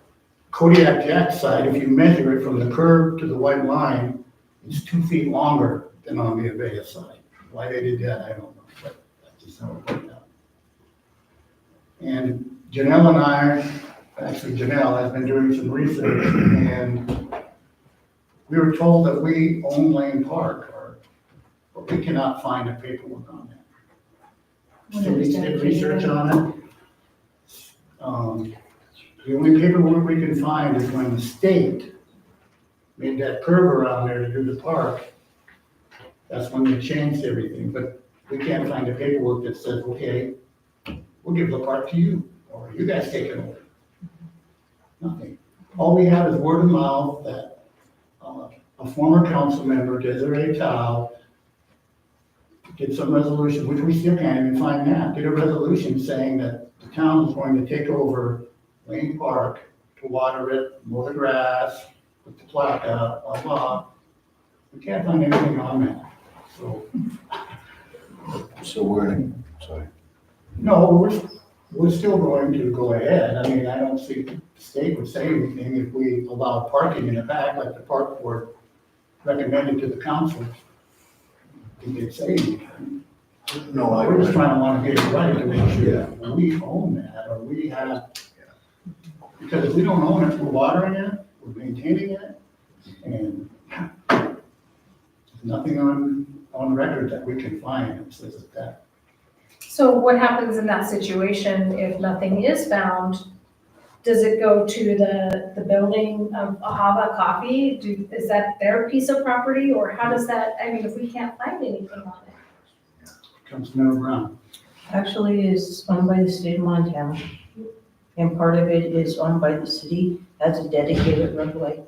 Kodiak Jack's side, if you measure it from the curb to the white line, it's 2 feet longer than on the Avea side. Why they did that, I don't know, but that's just how it worked out. And Janelle and I, actually Janelle has been doing some research, and we were told that we own Lane Park, but we cannot find the paperwork on that. So we did research on it. The only paperwork we can find is when the state made that curve around there to do the park. That's when they changed everything, but we can't find the paperwork that says, okay, we'll give the park to you, or you guys take it over. Nothing. All we have is word of mouth that a former council member, Desiree Tao, did some resolution, which we still can't even find now, did a resolution saying that the town was going to take over Lane Park to water it, mow the grass, put the plaque up, blah, blah. We can't find anything on that, so. So we're, sorry. No, we're still going to go ahead. I mean, I don't see the state would say anything if we allow parking in the back like the park board recommended to the council. They didn't say anything. No, I We're just trying to want to get it right to make sure that we own that, or we have, because if we don't own it, we're watering it, we're maintaining it, and there's nothing on record that we can find that says that. So what happens in that situation if nothing is found? Does it go to the building of Ahava Coffee? Is that their piece of property, or how does that, I mean, if we can't find anything on it? Comes middle ground. Actually, it's owned by the state of Montana, and part of it is owned by the city as a dedicated roadway.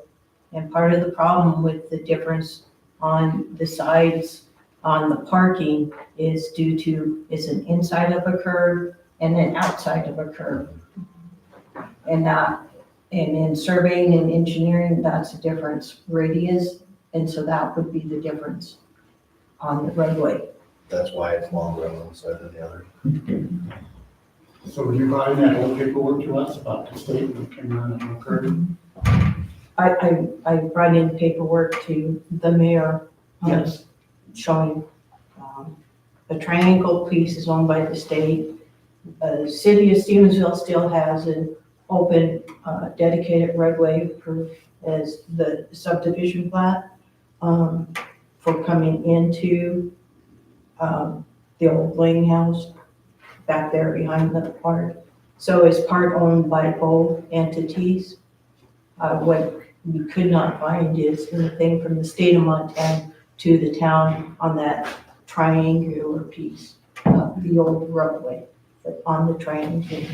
And part of the problem with the difference on the sides on the parking is due to, it's an inside of a curve and an outside of a curve. And in surveying and engineering, that's a difference radius, and so that would be the difference on the roadway. That's why it's longer on one side than the other. So would you provide that whole paperwork to us about the state that came around and occurred? I brought in paperwork to the mayor. Yes. Showing, the triangle piece is owned by the state. The city of Stevensville still has an open, dedicated roadway approved as the subdivision plat, for coming into, the old Lane House back there behind the park. So it's part owned by both entities. What we could not find is anything from the state of Montana to the town on that triangular piece of the old roadway, but on the triangle.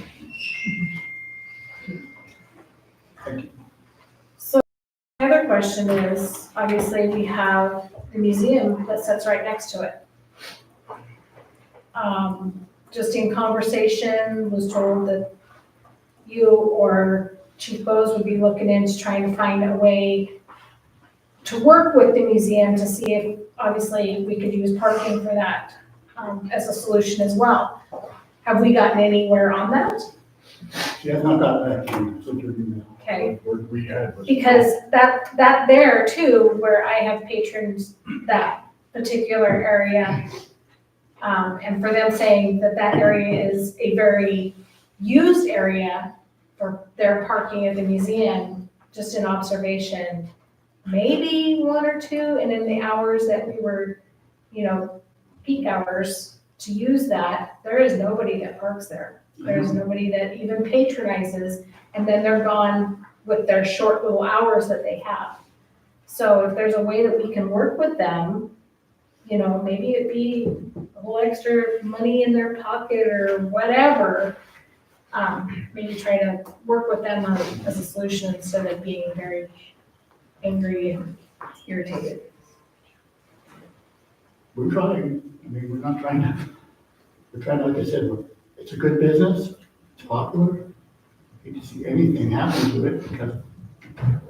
So my other question is, obviously, we have the museum that sits right next to it. Just in conversation, was told that you or Chief Bose would be looking into trying to find a way to work with the museum to see if, obviously, we could use parking for that as a solution as well. Have we gotten anywhere on that? She has not got back to me, so to you now. Okay, Word we had was. because that there too, where I have patrons, that particular area, and for them saying that that area is a very used area for their parking at the museum, just an observation, maybe one or two, and in the hours that we were, peak hours to use that, there is nobody that parks there. There's nobody that even patronizes, and then they're gone with their short little hours that they have. So if there's a way that we can work with them, you know, maybe it'd be a little extra money in their pocket or whatever. Maybe try to work with them as a solution instead of being very angry and irritated. We're trying, I mean, we're not trying to, we're trying, like I said, it's a good business, it's popular. Hate to see anything happen to it because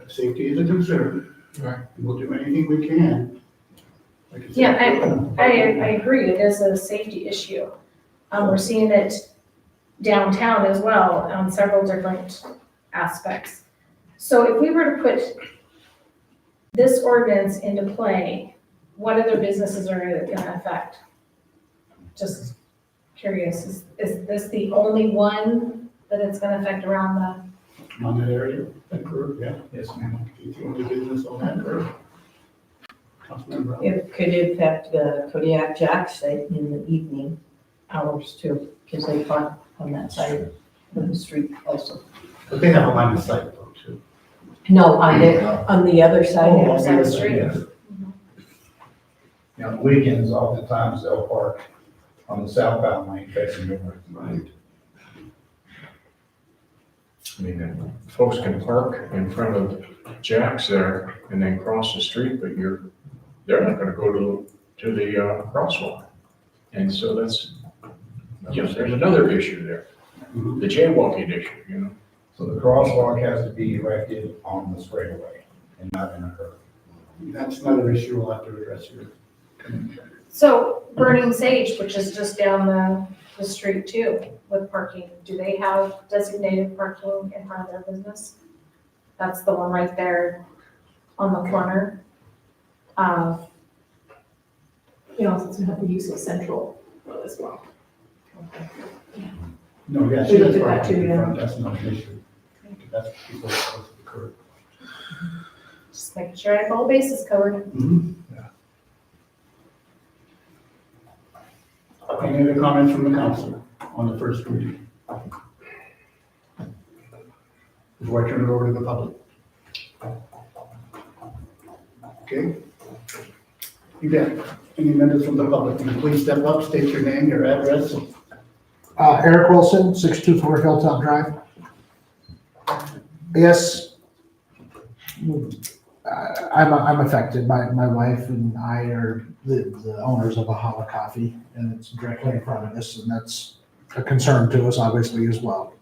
safety is a concern. Right. And we'll do anything we can. Like I said, Yeah, I agree, it is a safety issue. We're seeing it downtown as well on several different aspects. So if we were to put this ordinance into play, what other businesses are it gonna affect? Just curious, is this the only one that it's gonna affect around the? On that area, that curve, yeah. Yes, ma'am. It's the only business on that curve. Councilmember Brown. It could impact Kodiak Jack's in the evening hours too, because they park on that side of the street also. But they have a line of sight though, too. No, on the other side. Oh, other side of the street. Yes. You know, on weekends, oftentimes they'll park on the southbound lane facing north. Right. I mean, folks can park in front of Jack's there and then cross the street, but they're not gonna go to the crosswalk. And so that's, there's another issue there, the jaywalking issue, you know? So the crosswalk has to be erected on the straightaway and not in a curve. That's another issue we'll have to address here. So Burning Sage, which is just down the street too, with parking, do they have designated parking in front of their business? That's the one right there on the corner. You also have the use of Central Road as well. No, yeah, We she looked does at that parking too, in yeah. front, that's not an issue. That's before it goes to the curb. Just making sure I have all bases covered. Any other comments from the council on the first reading? Before I turn it over to the public. Okay? You got any members from the public, can you please step up, state your name, your address? Eric Wilson, 624 Hilltop Drive. Yes, I'm affected. My wife and I are the owners of Ahala Coffee, and it's directly in front of us, and that's a concern to us, obviously, as well.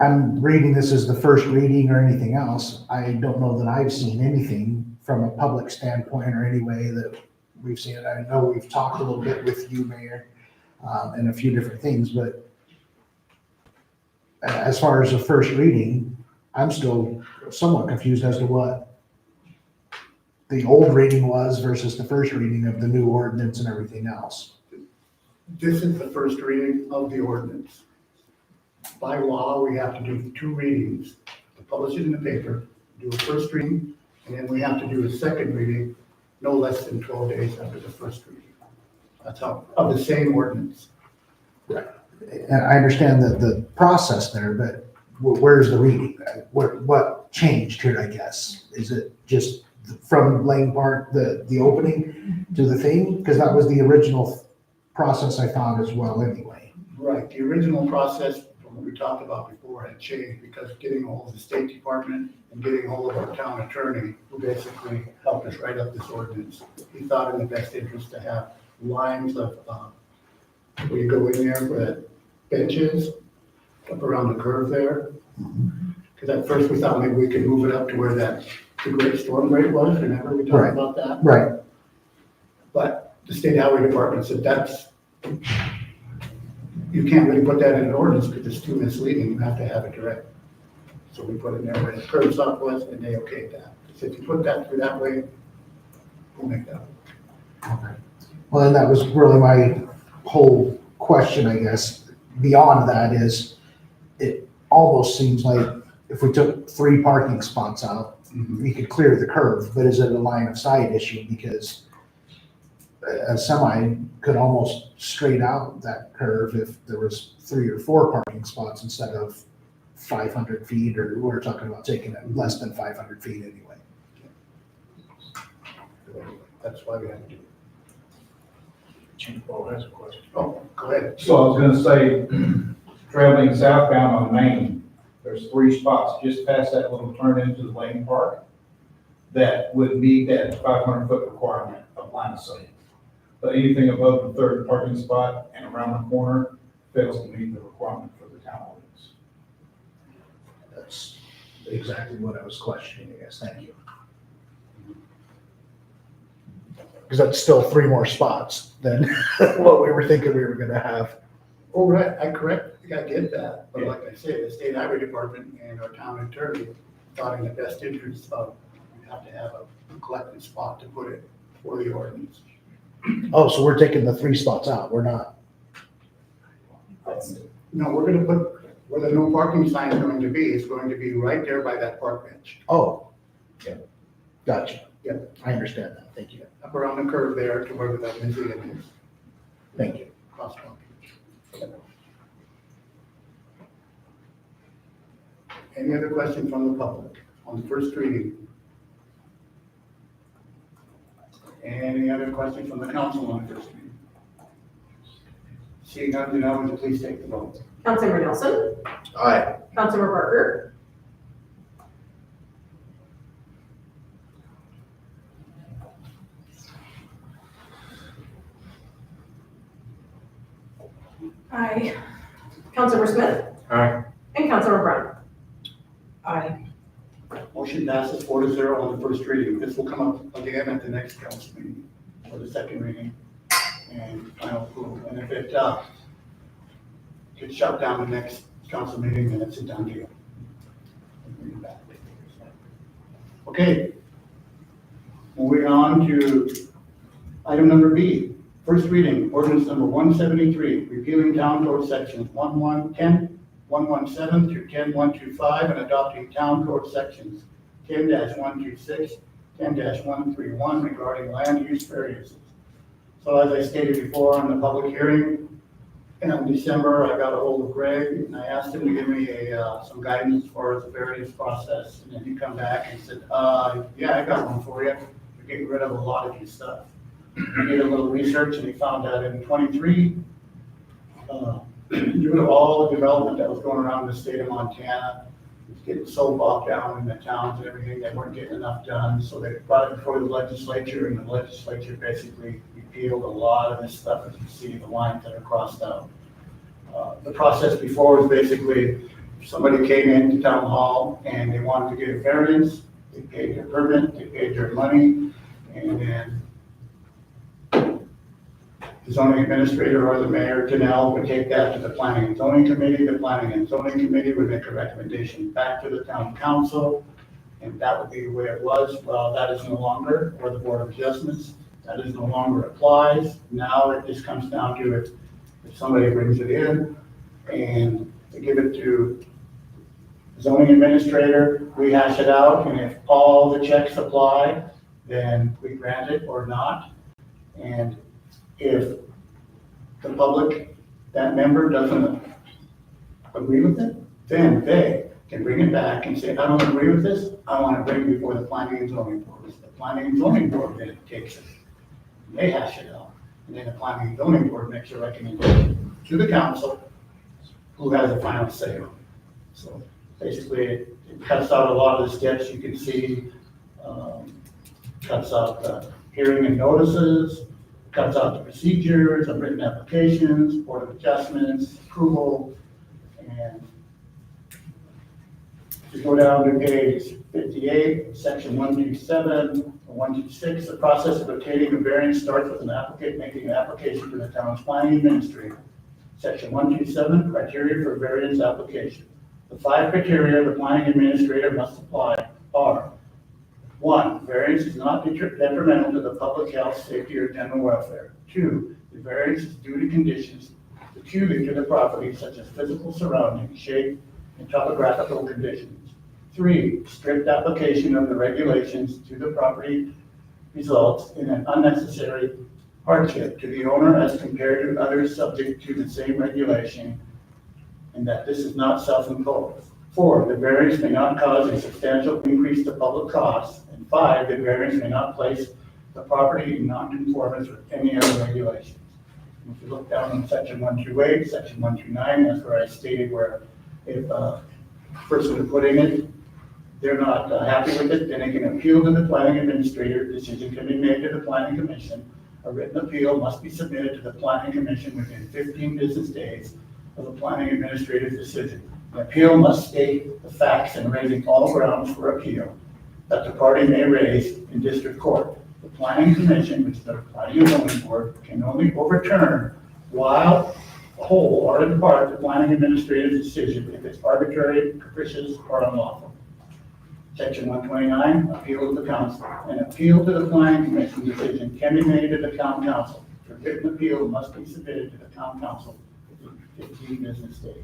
I'm reading this as the first reading or anything else. I don't know that I've seen anything from a public standpoint or any way that we've seen it. I know we've talked a little bit with you, Mayor, and a few different things, but as far as the first reading, I'm still somewhat confused as to what the old reading was versus the first reading of the new ordinance and everything else. This is the first reading of the ordinance. By law, we have to do 2 readings, to publish it in the paper, do a first reading, and then we have to do a second reading no less than 12 days after the first reading. That's how, of the same ordinance. And I understand the process there, but where's the reading? What changed here, I guess? Is it just from Lane Park, the opening to the thing? Because that was the original process, I thought, as well, anyway. Right, the original process, from what we talked about before, had changed because getting a hold of the State Department and getting a hold of our town attorney, who basically helped us write up this ordinance. He thought in the best interest to have lines of, where you go in there where benches up around the curve there. Because at first we thought maybe we could move it up to where the great storm grate was, remember we talked about that? Right. But the state highway department said you can't really put that in an ordinance because it's too misleading, you have to have it direct. So we put it in there where the curb stop was, and they okayed that. So if you put that through that way, we'll make that. Okay. Well, and that was really my whole question, I guess. Beyond that is, it almost seems like if we took 3 parking spots out, we could clear the curve, but is it a line of sight issue? Because a semi could almost straight out that curve if there was 3 or 4 parking spots instead of 500 feet, or we're talking about taking it less than 500 feet anyway. That's why we have to do it. Chief Paul has a question. Oh, go ahead. So I was gonna say, traveling southbound on Main, there's 3 spots just past that little turn into the Lane Park that would meet that 500-foot requirement of line of sight. But anything above the 3rd parking spot and around the corner fails to meet the requirement for the town ordinance. That's exactly what I was questioning, I guess. Thank you. Because that's still 3 more spots than what we were thinking we were gonna have. Oh, right, I get that, but like I said, the state highway department and our town attorney thought in the best interest of, we have to have a collected spot to put it for the ordinance. Oh, so we're taking the 3 spots out, we're not. No, we're gonna put, where the no parking sign is going to be, it's going to be right there by that park bench. Oh. Yeah. Gotcha. Yep. I understand that, thank you. Up around the curve there to where that museum is. Thank you. Crosswalk. Any other questions from the public on the first reading? Any other questions from the council on the first reading? Seeing none, Janelle, would you please take the vote? Councilmember Nelson, Aye. Councilmember Barker, Aye. Councilmember Smith, Aye. and Councilmember Brown. Aye. Motion passes 4-0 on the first reading. This will come up again at the next council meeting, or the second reading, and final approval. And if it gets shut down the next council meeting, then it's a done deal. Okay. Moving on to item number B, first reading, ordinance number 173, repealing town code sections 1110, 117 through 10125, and adopting town code sections 10-126, 10-131 regarding land use variances. So as I stated before on the public hearing, in December, I got a hold of Greg and I asked him to give me some guidance as far as the variance process. And then he come back and said, yeah, I got one for you. You're getting rid of a lot of your stuff. He did a little research and he found out in 23, due to all the development that was going around the state of Montana, it's getting so bogged down in the towns and everything, they weren't getting enough done. So they brought it before the legislature, and the legislature basically repealed a lot of this stuff, as you see, the lines that are crossed out. The process before was basically, if somebody came into town hall and they wanted to get a variance, they paid their permit, they paid their money, and then the zoning administrator or the mayor, Janelle, would take that to the planning and zoning committee. The planning and zoning committee would make a recommendation back to the town council, and that would be the way it was. Well, that is no longer, or the board of adjustments, that is no longer applies. Now it just comes down to if somebody brings it in and they give it to zoning administrator, we hash it out, and if all the checks apply, then we grant it or not. And if the public, that member doesn't agree with it, then they can bring it back and say, I don't agree with this, I want to bring it before the planning and zoning board. The planning and zoning board then takes it. They hash it out. And then the planning and zoning board makes a recommendation to the council, who has the final say on it. So basically, it cuts out a lot of the steps you can see, cuts out the hearing and notices, cuts out the procedures of written applications, board of adjustments, approval, and if you go down to page 58, section 127, 126, the process of obtaining a variance starts with an applicant making an application to the town's planning administrator. Section 127, criteria for variance application. The 5 criteria the planning administrator must apply are: 1, variance is not detrimental to the public health, safety, or general welfare. 2, the variance is due to conditions peculiar to the property, such as physical surroundings, shape, and topographical conditions. 3, strict application of the regulations to the property results in an unnecessary hardship to the owner as compared to others subject to the same regulation, and that this is not self-imposed. 4, the variance may not cause a substantial increase to public costs. And 5, the variance may not place the property in non-conformance with any other regulations. If you look down in section 1 through 8, section 1 through 9, that's where I stated where if a person is putting it, they're not happy with it, then they can appeal to the planning administrator. Decision can be made to the planning commission. A written appeal must be submitted to the planning commission within 15 business days of the planning administrator's decision. The appeal must state the facts and raising all grounds for appeal that the party may raise in district court. The planning commission, which is the planning and zoning board, can only overturn while whole or in part the planning administrator's decision if it's arbitrary, capricious, or unlawful. Section 129, appeal to the council. An appeal to the planning commission decision can be made to the town council. The written appeal must be submitted to the town council within 15 business days.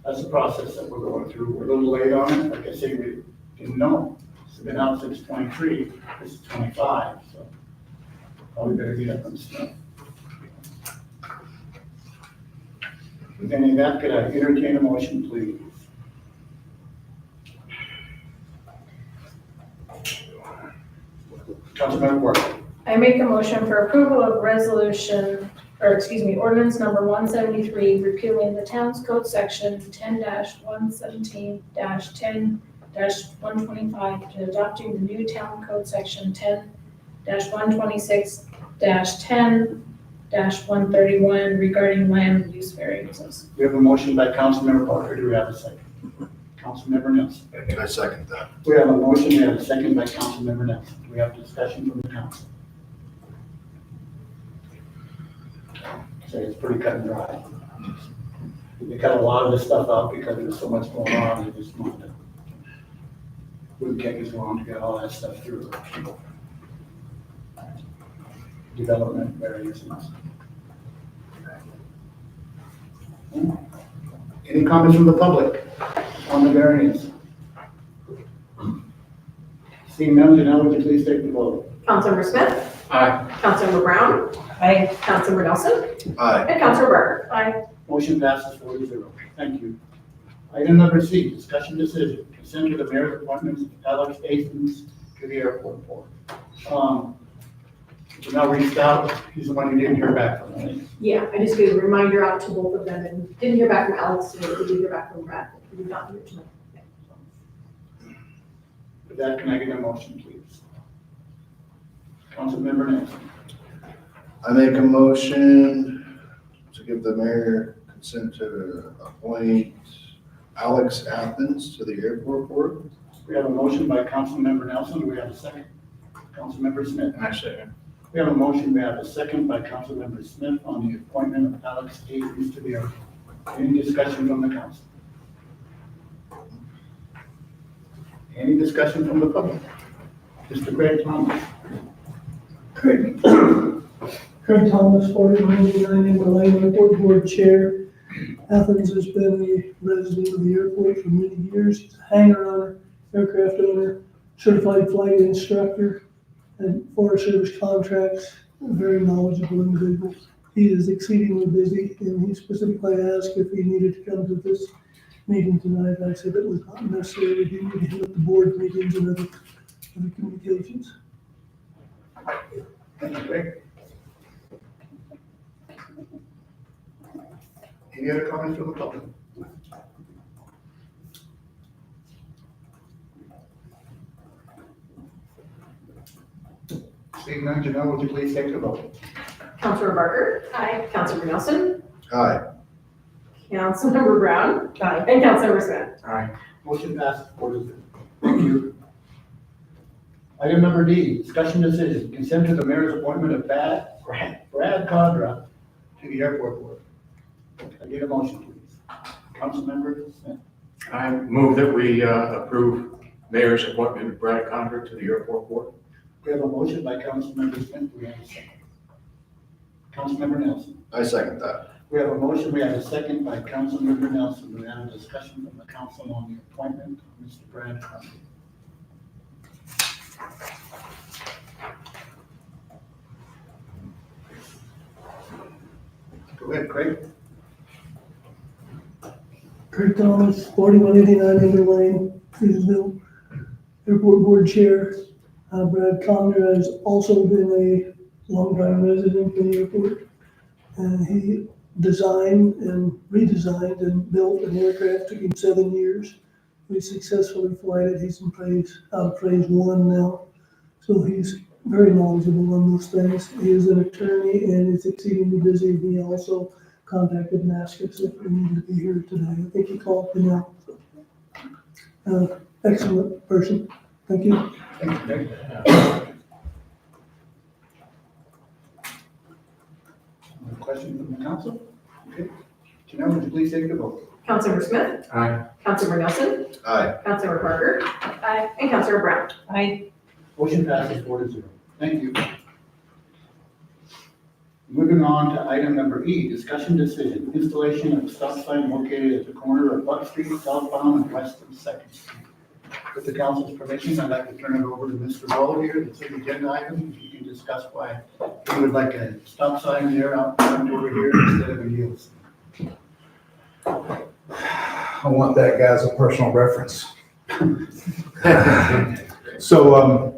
That's the process that we're going through. We're a little late on it. Like I say, we didn't know. It's been out since 23. This is 25, so probably better get up on stuff. With any of that, could I entertain a motion, please? Councilmember Work. I make a motion for approval of ordinance number 173, repealing the town's code section 10-117-10-125 and adopting the new town code section 10-126-10-131 regarding land use variances. We have a motion by Councilmember Parker. Do we have a second? Councilmember Nelson. I second that. We have a motion. We have a second by Councilmember Nelson. Do we have discussion from the council? So it's pretty cut and dry. We cut a lot of this stuff out because there's so much going on. We just wanted to, wouldn't take as long to get all that stuff through. Development variances. Any comments from the public on the variance? Seeing none, Janelle, would you please take the vote? Councilmember Smith. Aye. Councilmember Brown. Aye. Councilmember Nelson. Aye. And Councilmember Barker. Aye. Motion passes 4-0. Thank you. Item number C, discussion decision, consent to the mayor's appointments of Alex Athens to the airport board. Now reached out, he's the one you didn't hear back from, right? Yeah, I just gave a reminder out to both of them and didn't hear back from Alex today, but did hear back from Brad. We did not hear tonight. With that, can I get a motion, please? Councilmember Nelson. I make a motion to give the mayor consent to appoint Alex Athens to the airport board. We have a motion by Councilmember Nelson. Do we have a second? Councilmember Smith. I second. We have a motion. We have a second by Councilmember Smith on the appointment of Alex Athens to the airport. Any discussion from the council? Any discussion from the public? Mr. Craig Thomas. Craig Thomas, 4099 in the Lane Airport Board Chair. Athens has been a resident of the airport for many years. He's a hangar owner, aircraft owner, certified flight instructor, and Forest Service contracts, a very knowledgeable individual. He is exceedingly busy, and he specifically asked if he needed to come to this meeting tonight. I said it was not necessary. He needed to hit up the board meetings and other communications. Thank you, Craig. Any other comments from the public? Seeing none, Janelle, would you please take the vote? Councilmember Barker. Aye. Councilmember Nelson. Aye. Councilmember Brown. Aye. And Councilmember Smith. Aye. Motion passes 4-0. Thank you. Item number D, discussion decision, consent to the mayor's appointment of Brad Condra to the airport board. I need a motion, please. Councilmember Smith. I move that we approve mayor's appointment of Brad Condra to the airport board. We have a motion by Councilmember Smith. Do we have a second? Councilmember Nelson. I second that. We have a motion. We have a second by Councilmember Nelson. Do we have a discussion from the council on the appointment of Mr. Brad Condra? Go ahead, Craig. Kurt Thomas, 4189 Amber Lane, Freesville, Airport Board Chair. Brad Conner has also been a longtime resident of the airport. He designed and redesigned and built an aircraft, took him 7 years. We successfully flight it. He's in phase 1 now. So he's very knowledgeable on those things. He is an attorney and is exceedingly busy. He also contacted Mascus if we needed to be here today. I think he called me now. Excellent person. Thank you. Thank you, Craig. Any questions from the council? Okay. Janelle, would you please take the vote? Councilmember Smith, Aye. Councilmember Nelson, Aye. Councilmember Parker, Aye. and Councilmember Brown. I, Motion passes 4-0. Thank you. Moving on to item number E, discussion decision, installation of a stop sign located at the corner of Buck Street southbound and west of Second Street. With the council's permission, I'd like to turn it over to Mr. Roll here, the city agenda item. You can discuss why he would like a stop sign there out front over here instead of a yield sign. I want that guy as a personal reference. So,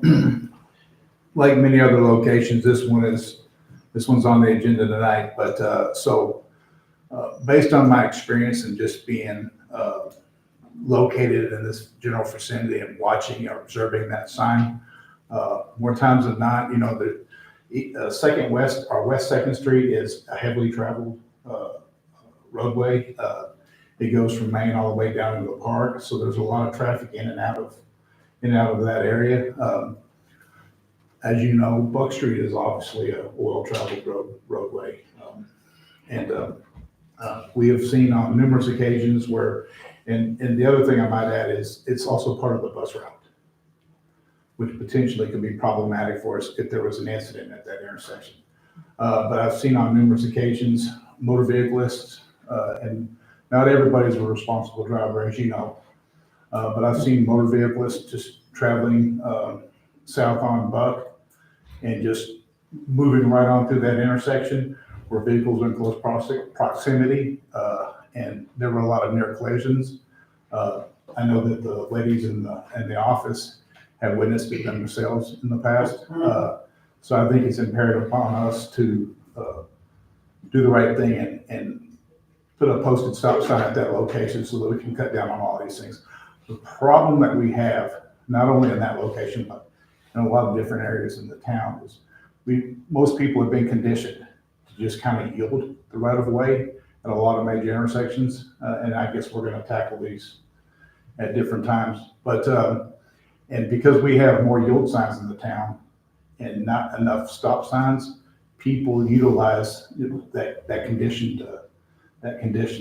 like many other locations, this one's on the agenda tonight, but, based on my experience and just being, located in this general vicinity and watching or observing that sign, more times than not, you know, the Second West, or West Second Street is a heavily traveled, roadway. It goes from Main all the way down to the park, so there's a lot of traffic in and out of that area. As you know, Buck Street is obviously a well-traveled roadway. We have seen on numerous occasions where, and the other thing I might add is it's also part of the bus route, which potentially could be problematic for us if there was an incident at that intersection. But I've seen on numerous occasions, motor vehiclists, and not everybody's a responsible driver, as you know. But I've seen motor vehiclists just traveling south on Buck and just moving right on through that intersection where vehicles are in close proximity, and there were a lot of near collisions. I know that the ladies in the office have witnessed it themselves in the past. So I think it's imperative upon us to do the right thing and put a posted stop sign at that location so that we can cut down on all these things. The problem that we have, not only in that location, but in a lot of different areas in the town, is most people have been conditioned to just kind of yield the right of way at a lot of major intersections. And I guess we're gonna tackle these at different times. But, and because we have more yield signs in the town and not enough stop signs, people utilize that conditioned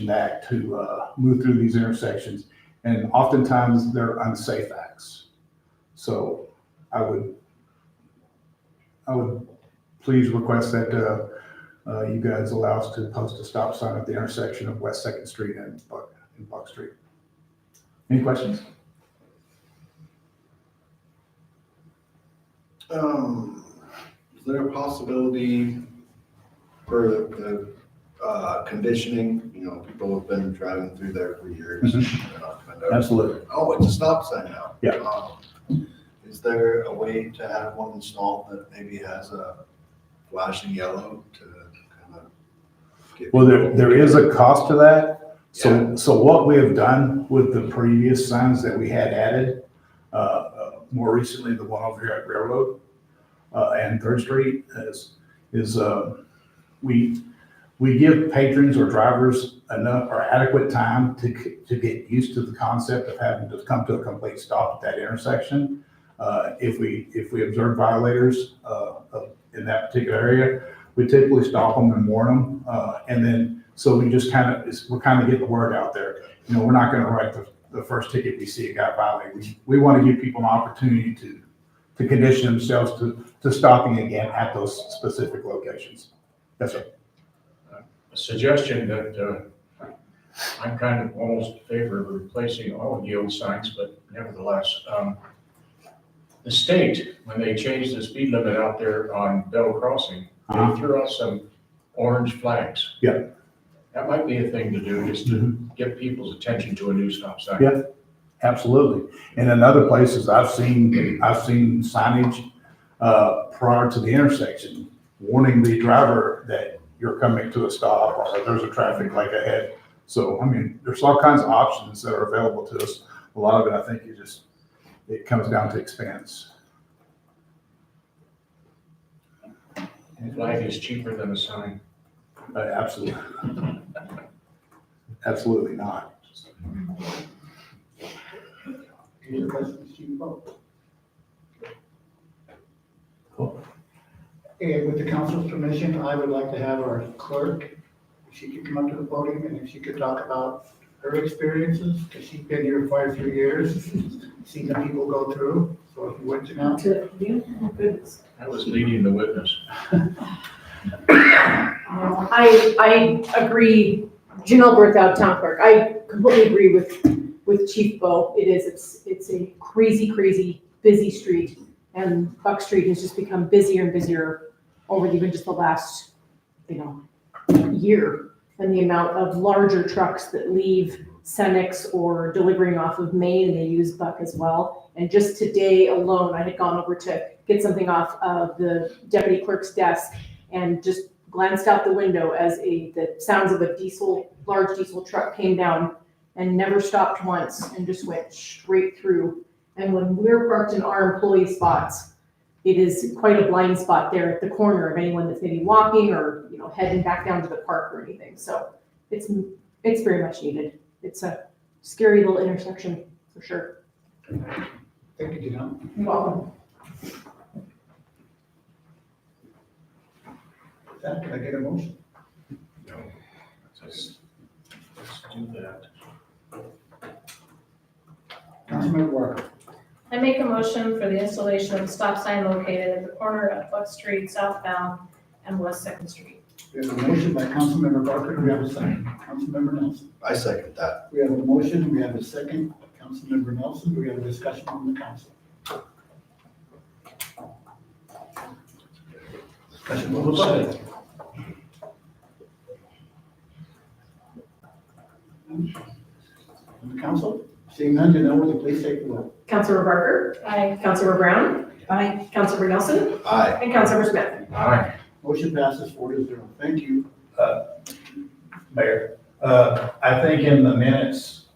act to move through these intersections. And oftentimes they're unsafe acts. So I would please request that you guys allow us to post a stop sign at the intersection of West Second Street and Buck Street. Any questions? Is there a possibility for the conditioning? You know, people have been driving through there for years. Absolutely. Oh, it's a stop sign now. Yeah. Is there a way to have one installed that maybe has a flashing yellow to kind of get? Well, there is a cost to that. Yeah. So what we have done with the previous signs that we had added, more recently, the one over here at Railroad and Third Street is we give patrons or drivers enough or adequate time to get used to the concept of having to come to a complete stop at that intersection. If we observe violators in that particular area, we typically stop them and warn them, and then so we're kind of getting the word out there. You know, we're not going to write the first ticket we see a guy violate. We want to give people an opportunity to condition themselves to stopping again at those specific locations. Yes, sir. A suggestion that I'm kind of almost in favor of replacing all yield signs, but nevertheless, the state, when they changed the speed limit out there on Bell Crossing, they threw out some orange flags. Yeah. That might be a thing to do, just to get people's attention to a new stop sign. Yeah. Absolutely. And in other places, I've seen signage, prior to the intersection, warning the driver that you're coming to a stop or there's a traffic light ahead. So, I mean, there's all kinds of options that are available to us. A lot of it, I think, it comes down to expense. A flag is cheaper than a sign. Absolutely. Absolutely not. Any other questions, Chief Bo? And with the council's permission, I would like to have our clerk, if she could come up to the podium and if she could talk about her experiences, because she's been here quite a few years, seen the people go through. So if you would, Janelle. To you, oh goodness. I was leading the witness. I agree, Janelle Berthoud, town clerk, I completely agree with Chief Bo. It's a crazy, crazy busy street. And Buck Street has just become busier and busier over even just the last, year. And the amount of larger trucks that leave Senex or delivering off of Main, and they use Buck as well. And just today alone, I had gone over to get something off of the deputy clerk's desk and just glanced out the window as the sounds of a large diesel truck came down and never stopped once and just went straight through. And when we're parked in our employee spots, it is quite a blind spot there at the corner of anyone that's maybe walking or, heading back down to the park or anything. So it's very much needed. It's a scary little intersection for sure. Thank you, Janelle. You're welcome. With that, can I get a motion? No, let's do that. Councilman Walker. I make a motion for the installation of a stop sign located at the corner of Buck Street southbound and West Second Street. We have a motion by Councilmember Barker. Do we have a second? Councilmember Nelson. I second that. We have a motion. We have a second. Councilmember Nelson. Do we have a discussion from the council? Discussion from the public. From the council? Seeing none, Janelle, will you please take the vote? Councilor Barker. Aye. Councilor Brown. Aye. Councilor Nelson. Aye. And Councilor Smith. Aye. Motion passes 4-0. Thank you. Mayor, I think in the minutes,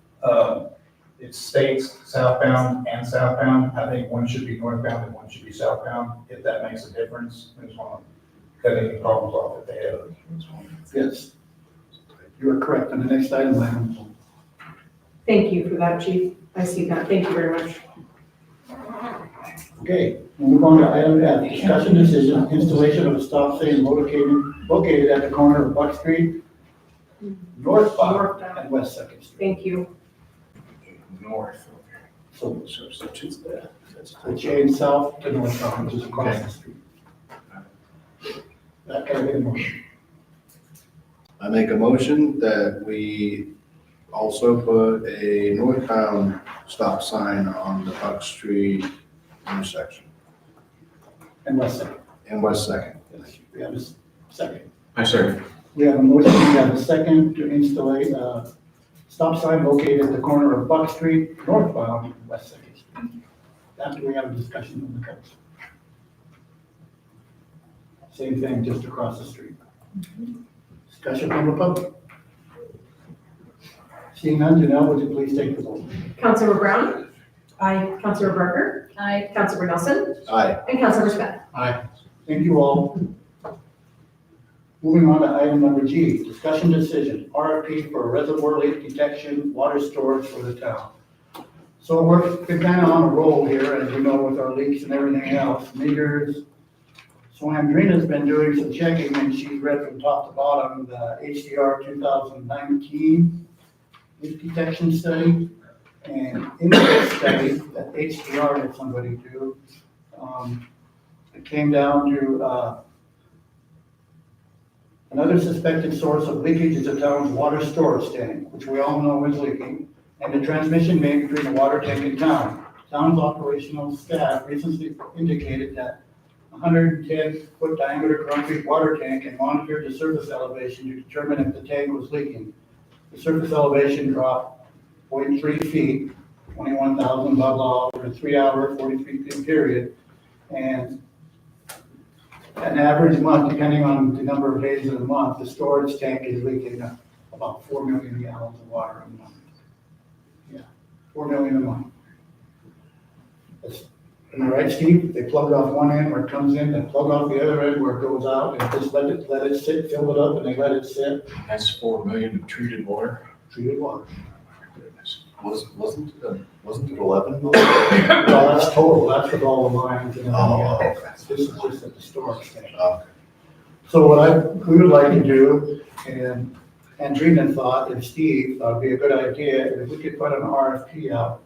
it states southbound and southbound. I think one should be northbound and one should be southbound, if that makes a difference. I just want to cut any problems off at the head. Yes. You are correct. On the next item, Madam. Thank you for that, Chief. I see that. Thank you very much. Okay, we'll move on to item F, discussion decision, installation of a stop sign located at the corner of Buck Street, northbound and West Second Street. Thank you. North. So Substitute that. the change south to northbound, which is across the street. That kind of a motion. I make a motion that we also put a northbound stop sign on the Buck Street intersection And West Second. and West Second. We have a second. I second. We have a motion, we have a second to install a stop sign located at the corner of Buck Street, northbound and West Second Street. After we have a discussion on the council. Same thing, just across the street. Discussion from the public. Seeing none, Janelle, would you please take the vote? Councilor Brown. Aye. Councilor Barker. Aye. Councilor Nelson. Aye. And Councilor Smith. Aye. Thank you all. Moving on to item number G, discussion decision, RFP for reservoir leak detection, water storage for the town. So we're kind of on a roll here, as you know, with our leaks and everything else, meters. So Andrina's been doing some checking and she's read from top to bottom the HDR 2019 leak detection study. And in that study, that HDR had somebody do, it came down to another suspected source of leakage is the town's water storage tank, which we all know is leaking, and the transmission main between the water tank and town. Town's operational staff recently indicated that 110-foot diameter concrete water tank and monitored the surface elevation to determine if the tank was leaking. The surface elevation dropped 0.3 feet, 21,000 blah blah, over a 3-hour, 43-minute period. And an average month, depending on the number of days of the month, the storage tank is leaking about 4 million gallons of water a month. Yeah, 4 million a month. Am I right, Steve? They plug it off one end where it comes in, and plug off the other end where it goes out, and just let it sit, fill it up, and they let it sit. That's 4 million of treated water. Treated water. Goodness. Wasn't it 11 million? Well, that's total, that's with all the lines and everything Oh, else. okay. This is just at the storage tank. Okay. So what we would like to do, and Andrina thought, and Steve, thought it'd be a good idea, if we could put an RFP out,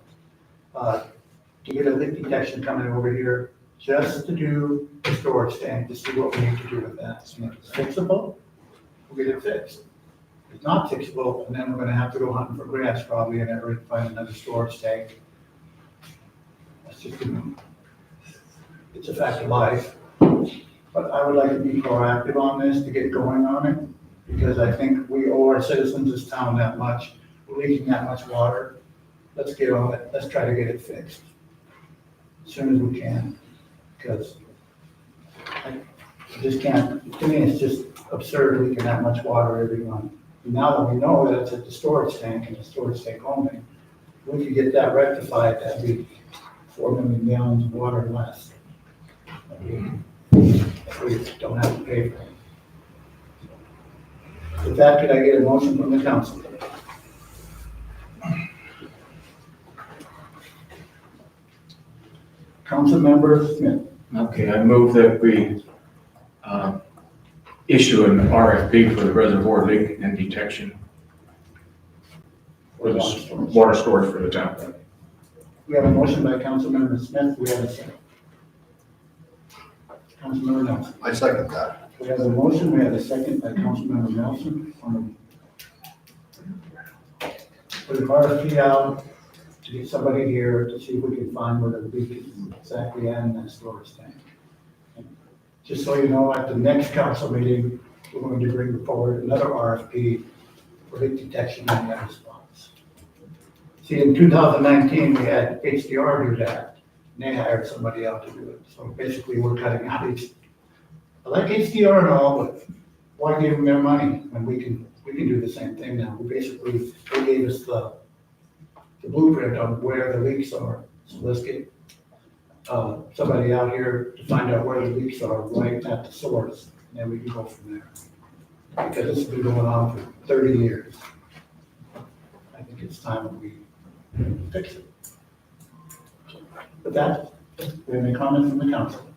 to get a leak detection coming over here, just to do the storage tank, to see what we need to do with that. And if it's fixable, we'll get it fixed. If it's not fixable, and then we're gonna have to go hunting for grants probably and ever find another storage tank. That's just, it's a fact of life. But I would like to be proactive on this, to get going on it, because I think we owe our citizens this town that much. We're leaking that much water. Let's get on it, let's try to get it fixed as soon as we can, because I just can't, to me, it's just absurd leaking that much water every month. And now that we know that it's at the storage tank and the storage tank only, if we could get that rectified, that'd be 4 million gallons of water less. If we don't have to pay for it. With that, could I get a motion from the council? Councilmember Smith. Okay, I move that we issue an RFP for the reservoir leak and detection for the water storage for the town. We have a motion by Councilmember Smith. We have a second. Councilmember Nelson. I second that. We have a motion. We have a second by Councilmember Nelson. Put an RFP out to get somebody here to see if we can find where the leak is exactly at in that storage tank. Just so you know, at the next council meeting, we're going to bring forward another RFP for leak detection and that response. See, in 2019, we had HDR do that, and they hired somebody out to do it. So basically, we're cutting out I like HDR and all, but why give them their money when we can do the same thing now? We basically, they gave us the blueprint on where the leaks are. So let's get somebody out here to find out where the leaks are right at the source, and then we can go from there. Because this has been going on for 30 years. I think it's time that we fix it. With that, we have any comments from the council?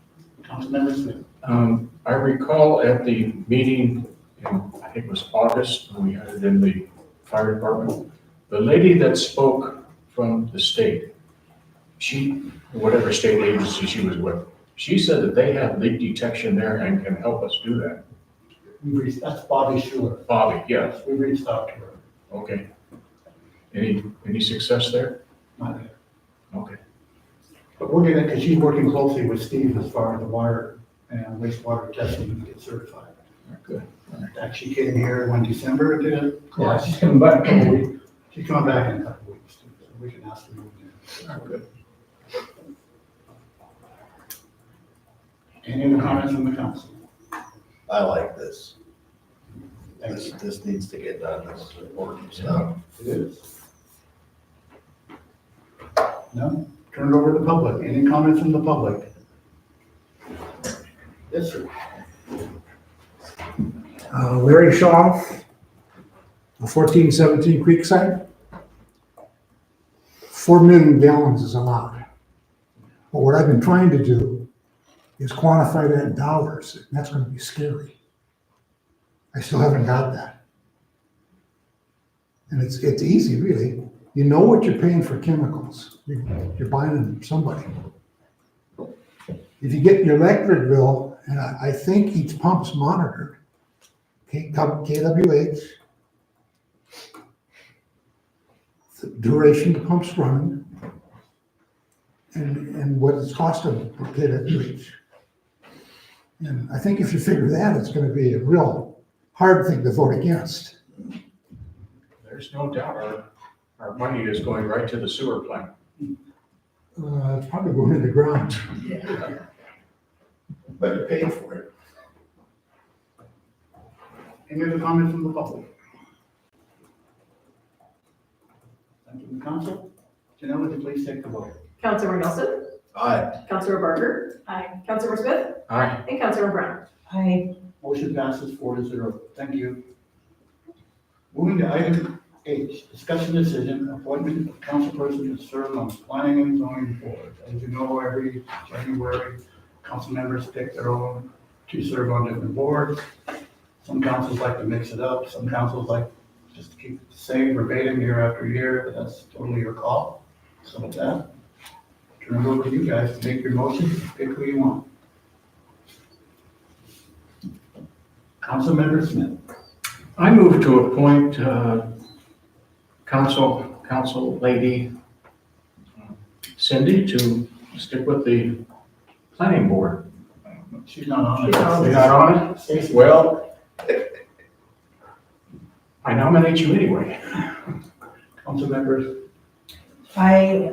Councilmember Smith. I recall at the meeting in, I think it was August, when we had it in the fire department, the lady that spoke from the state, whatever state agency she was with, she said that they have leak detection there and can help us do that. That's Bobby Schuler. Bobby, yeah, Yes, we reached out to her. okay. Any success there? Not yet. Okay. But we're gonna, because she's working closely with Steve as far as the water and wastewater testing to get certified. Good. In fact, she came here in December and did a Yeah, class. she's coming back in a week. She's coming back in a couple of weeks, too, so we can ask her to move in. Good. Any other comments from the council? I like this. Thank you. This needs to get done. This is important stuff. It is. No? Turn it over to the public. Any comments from the public? Yes, sir. Larry Shaw, 1417 Creekside. 4 million gallons is allowed. But what I've been trying to do is quantify that in dollars, and that's gonna be scary. I still haven't got that. And it's easy, really. You know what you're paying for chemicals. You're buying them from somebody. If you get your electric bill, and I think each pump's monitored, KWH, the duration the pump's running, and what it's costing for KWH. And I think if you figure that, it's gonna be a real hard thing to vote against. There's no doubt our money is going right to the sewer plant. It's probably going in the ground. But you paid for it. Any other comments from the public? Thank you, council. Janelle, would you please take the vote? Councilor Nelson, Aye. Councilor Barker. Aye. Councilor Smith, Aye. and Councilor Brown. Motion passes 4-0. Thank you. Moving to item H, discussion decision, appointment of councilperson to serve on planning and zoning board. As you know, every January, council members pick their own to serve on different boards. Some councils like to mix it up, some councils like just to keep it the same verbatim year after year, but that's totally your call. So with that, turn it over to you guys to make your motion, pick who you want. Councilmember Smith. I move to appoint council lady Cindy to stick with the planning board. She's not on it. You're not on it? Stacy. Well, I nominate you anyway. Council members, I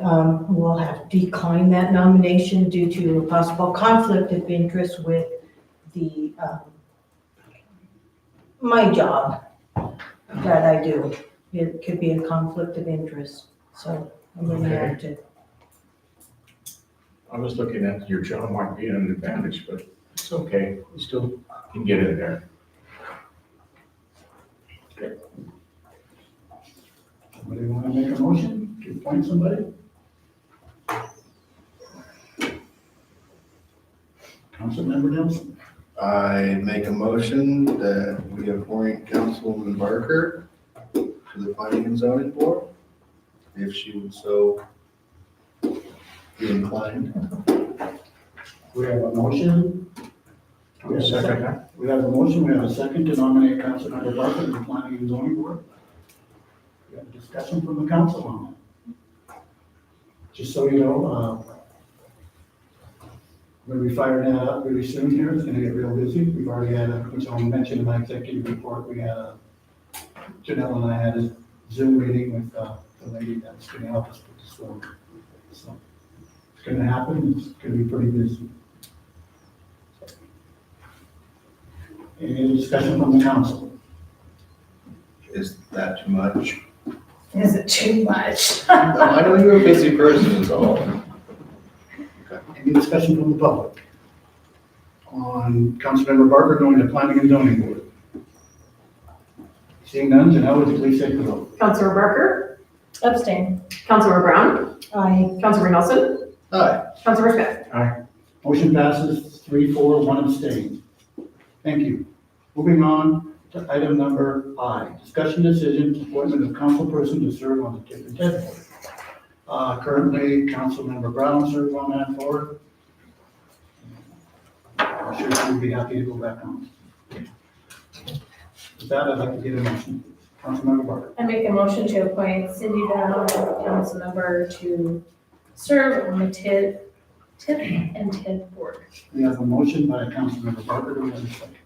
will have declined that nomination due to a possible conflict of interest with the, my job that I do. It could be a conflict of interest, so I'm going to have to. I was looking at your job might be an advantage, but it's okay. You still can get in there. somebody want to make a motion to appoint somebody? Councilmember Nelson. I make a motion that we appoint Councilwoman Barker to the Planning and Zoning Board, if she would so be inclined. We have a motion. I'll second that. We have a motion, we have a second to nominate Councilmember Barker to the Planning and Zoning Board. We have a discussion from the council on that. Just so you know, we'll be firing that up really soon here, it's gonna get real busy. We've already had which I'll mention in my executive report, we had Janelle and I had a Zoom meeting with the lady that's gonna help us put this forward. So it's gonna happen, it's gonna be pretty busy. Any discussion from the council? Is that too much? Is it too much? I know you're a busy person, is all. Any discussion from the public on Councilmember Barker going to Planning and Zoning Board? Seeing none, Janelle, would you please take the vote? Councilor Barker, Abstain. Councilor Brown, Aye. Councilor Nelson, Aye. Councilor Smith. Motion passes 3-4, 1 abstain. Thank you. Moving on to item number I, discussion decision, appointment of councilperson to serve on the Tip and Ted Board. Currently, Councilmember Brown serves on that board. I'm sure she would be happy to go back on. With that, I'd like to get a motion. Councilmember Barker. I make a motion to appoint Cindy Brown, council member, to serve on the Tip and Ted board. We have a motion by Councilmember Barker. Do we have a second?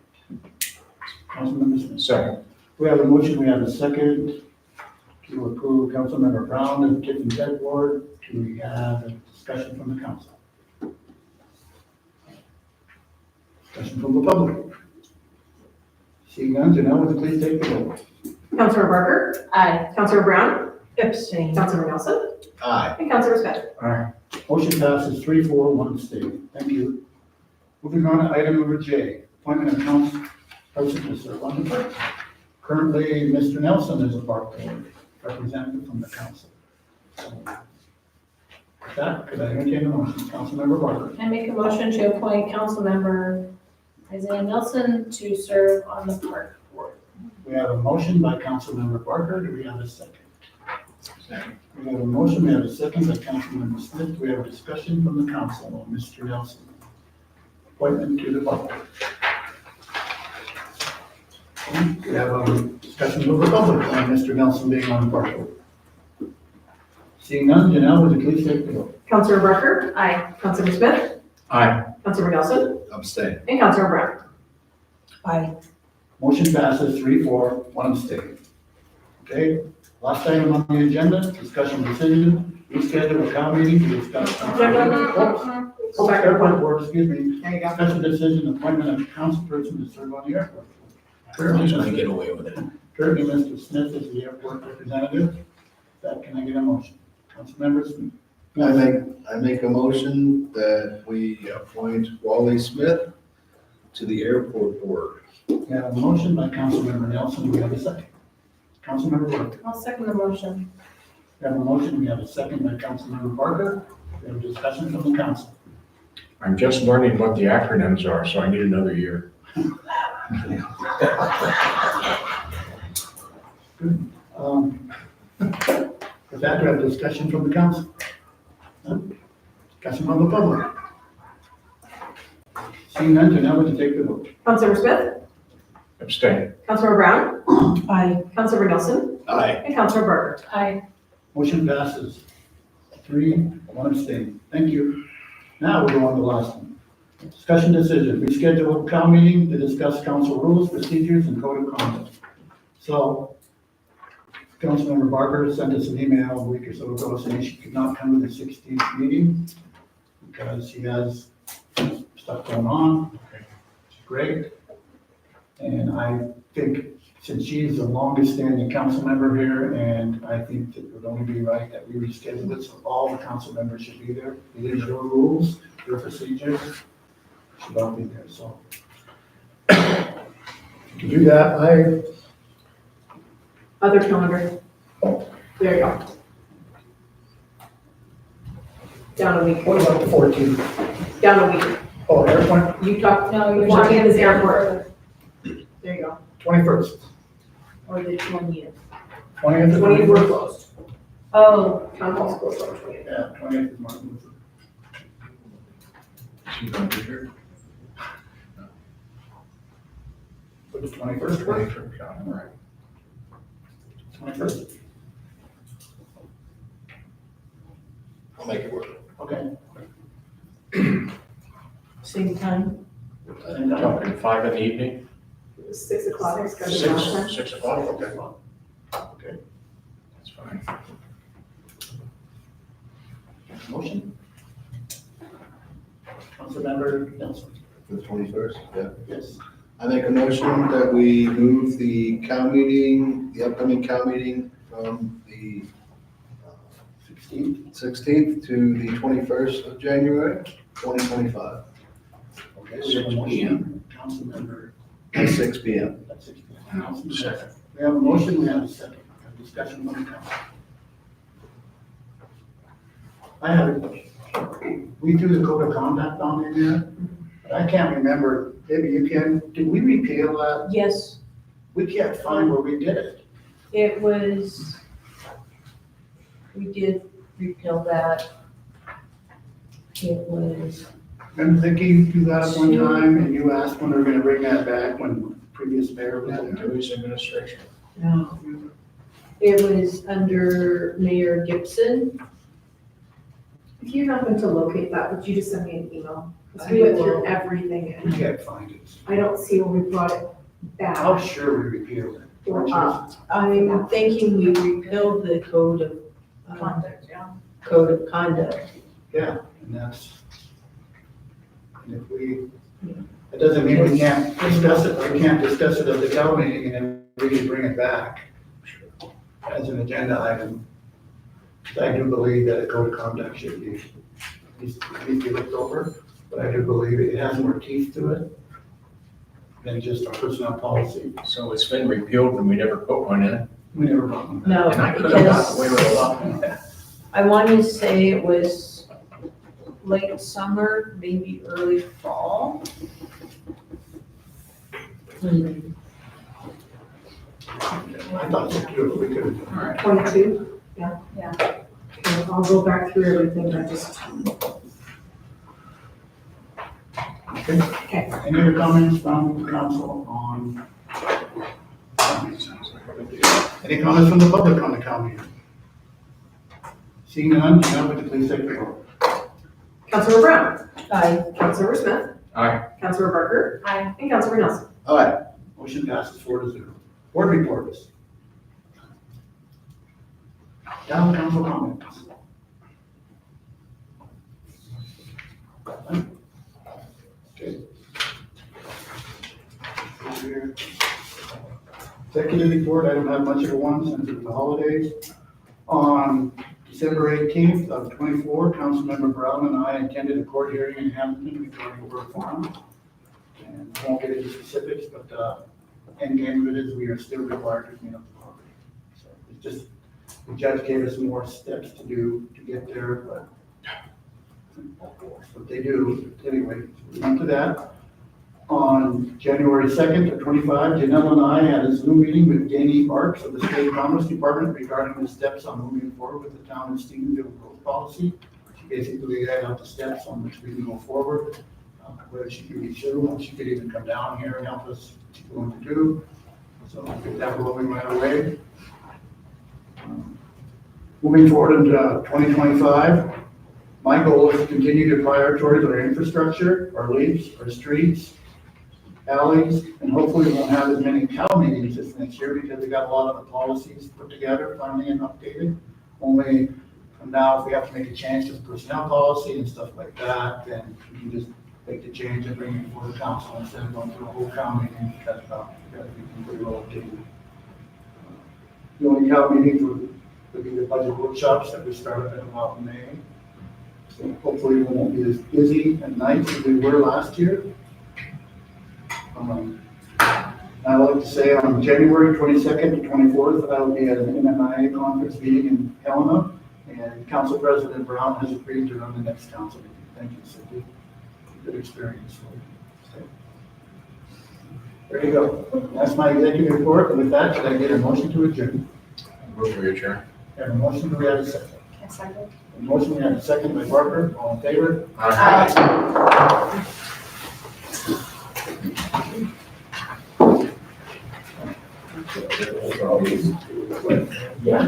Councilmember Smith. Second. We have a motion, we have a second to approve Councilmember Brown as Tip and Ted Board. Do we have a discussion from the council? Discussion from the public? Seeing none, Janelle, would you please take the vote? Councilor Barker. Aye. Councilor Brown, Abstain. Councilor Nelson, Aye. and Councilor Smith. Aye. Motion passes 3-4, 1 abstain. Thank you. Moving on to item number J, appointment of council person to serve on the park. Currently, Mr. Nelson is a park board representative from the council. So, with that, could I entertain a motion? Councilmember Barker. I make a motion to appoint council member Isaiah Nelson to serve on the park board. We have a motion by Councilmember Barker. Do we have a second? We have a motion, we have a second by Councilmember Smith. We have a discussion from the council on Mr. Nelson. Appointment to the park board. We have a discussion from the public on Mr. Nelson being on the park board. Seeing none, Janelle, would you please take the vote? Councilor Barker. Aye. Councilor Smith, Aye. Councilor Nelson, Abstain. and Councilor Brown. Aye. Motion passes 3-4, one abstain. Okay, last item on the agenda, discussion decision, reschedule a cow meeting to discuss. Go back to Airport one. board, excuse me. There you go. Discussion decision, appointment of councilperson to serve on the airport. Who's gonna get away with it? Currently, Mr. Smith is the airport representative. That, can I get a motion? Council members? I make a motion that we appoint Wally Smith to the airport board. We have a motion by Councilmember Nelson, we have a second. Councilmember Wood. I'll second the motion. We have a motion, we have a second by Councilmember Barker. We have a discussion from the council. I'm just learning what the acronyms are, so I need another year. With that, we have a discussion from the council. Discussion from the public. Seeing none, to now would you take the vote? Councilor Smith, Abstain. Councilor Brown, Aye. Councilor Nelson, Aye. and Councilor Barker. Aye. Motion passes 3-1 abstain. Thank you. Now we'll go on to the last one. Discussion decision, reschedule a COW meeting to discuss council rules, procedures, and code of conduct. So, Councilmember Barker sent us an email a week or so ago saying she could not come to the 16th meeting because she has stuff going on. Great. And I think since she's the longest standing council member here, and I think that it would only be right that we reschedule it, so all the council members should be there. It is your rules, your procedures, should all be there, so. To do that, Other calendar. There you go. Down a week. what about the 14th? Down a week. Oh, airport, You talked, No, the you're 14th is not. airport. There you go. 21st. Or the 20th. 20th. 20th, we're closed. Oh, Town hall's closed on 20th. Yeah, 20th is Martin Luther. She's gonna be here. But the 21st, right? All right. 21st, I'll make it work. okay. same time? And, Talking 5 in the evening? 6 o'clock. It's gonna be last time. 6 o'clock, okay. Okay, That's fine. motion? Councilmember Nelson, The 21st, yeah. yes. I make a motion that we move the cow meeting, the upcoming cow meeting from the 16th to the 21st of January, 2025, Okay, we have a motion, Councilmember, at 6 PM. that's 6 p.m. Councilmember. We have a motion, we have a second, a discussion from the council. I have a question. We do the code of conduct on in there, but I can't remember, maybe you can, did we repeal that? Yes, We can't find where we did it. it was, we did repeal that. It was, Remember Vicky, you do that at one time, and you asked when they were gonna bring that back when previous mayor was in there? Dewey's administration. no, it was under Mayor Gibson. If you happen to locate that, would you just send me an email? Because I we went through will. everything We and can't find it. I don't see where we brought it I'm back sure we repealed it. or up. I'm thinking we repealed the code of, Conduct, yeah. code of conduct. Yeah, and that's, and if we, it doesn't mean we can't discuss it, we can't discuss it at the town meeting and then we can bring it back as an agenda item. I do believe that a code of conduct should be, needs to be looked over, but I do believe it has more teeth to it than just a personnel policy. So it's been repealed and we never put one in. We never brought one back. No, And I could have gotten away with a lot because more. I want to say it was late summer, maybe early fall. I thought so too, we could have. 22, yeah. And I'll go back through everything, I just. Okay. Any other comments from council on? Any comments from the public on the county? Seeing none, now would you please take the vote? Councilmember Brown. Aye. Councilmember Smith. Aye. Councilmember Barker. Aye. And Councilmember Nelson. Aye. Motion passes 4-0. Board reports. Town council comments. Okay. Executive report, I don't have much of a one since it's the holidays. On December 18th of 24, Councilmember Brown and I attended a court hearing in Hampton regarding Work Farm. And I won't get into specifics, but end game of it is we are still required to clean up the property. So it's just, the judge gave us more steps to do to get there, but that's what they do. Anyway, we went to that. On January 2nd of 25, Janelle and I had a Zoom meeting with Danny Marks of the State Commerce Department regarding the steps on moving forward with the town of Stephenville growth policy. She basically laid out the steps on which we can go forward, whether she could be sued, she could even come down here and help us what she's going to do. So we'll get that rolling right away. Moving forward into 2025, my goal is to continue to prioritize our infrastructure, our leaves, our streets, alleys, and hopefully we won't have as many cow meetings this next year because we got a lot of the policies put together finally and updated. Only from now, if we have to make a change to the personnel policy and stuff like that, then we can just make the change and bring it before the council instead of going through a whole cow meeting because we gotta be completely well updated. The only cow meetings would be the budget workshops that we started in about May. So hopefully we won't be as busy at night as we were last year. I'd like to say on January 22nd to 24th, I will be at an MMIA conference meeting in Helena, and Council President Brown has agreed to run the next council meeting. Thank you, Cindy. Good experience. There you go. That's my executive report. And with that, should I get a motion to adjourn? Move for your chair. Have a motion, do we have a second? A second. A motion, we have a second by Barker. All in favor? Aye. Yeah.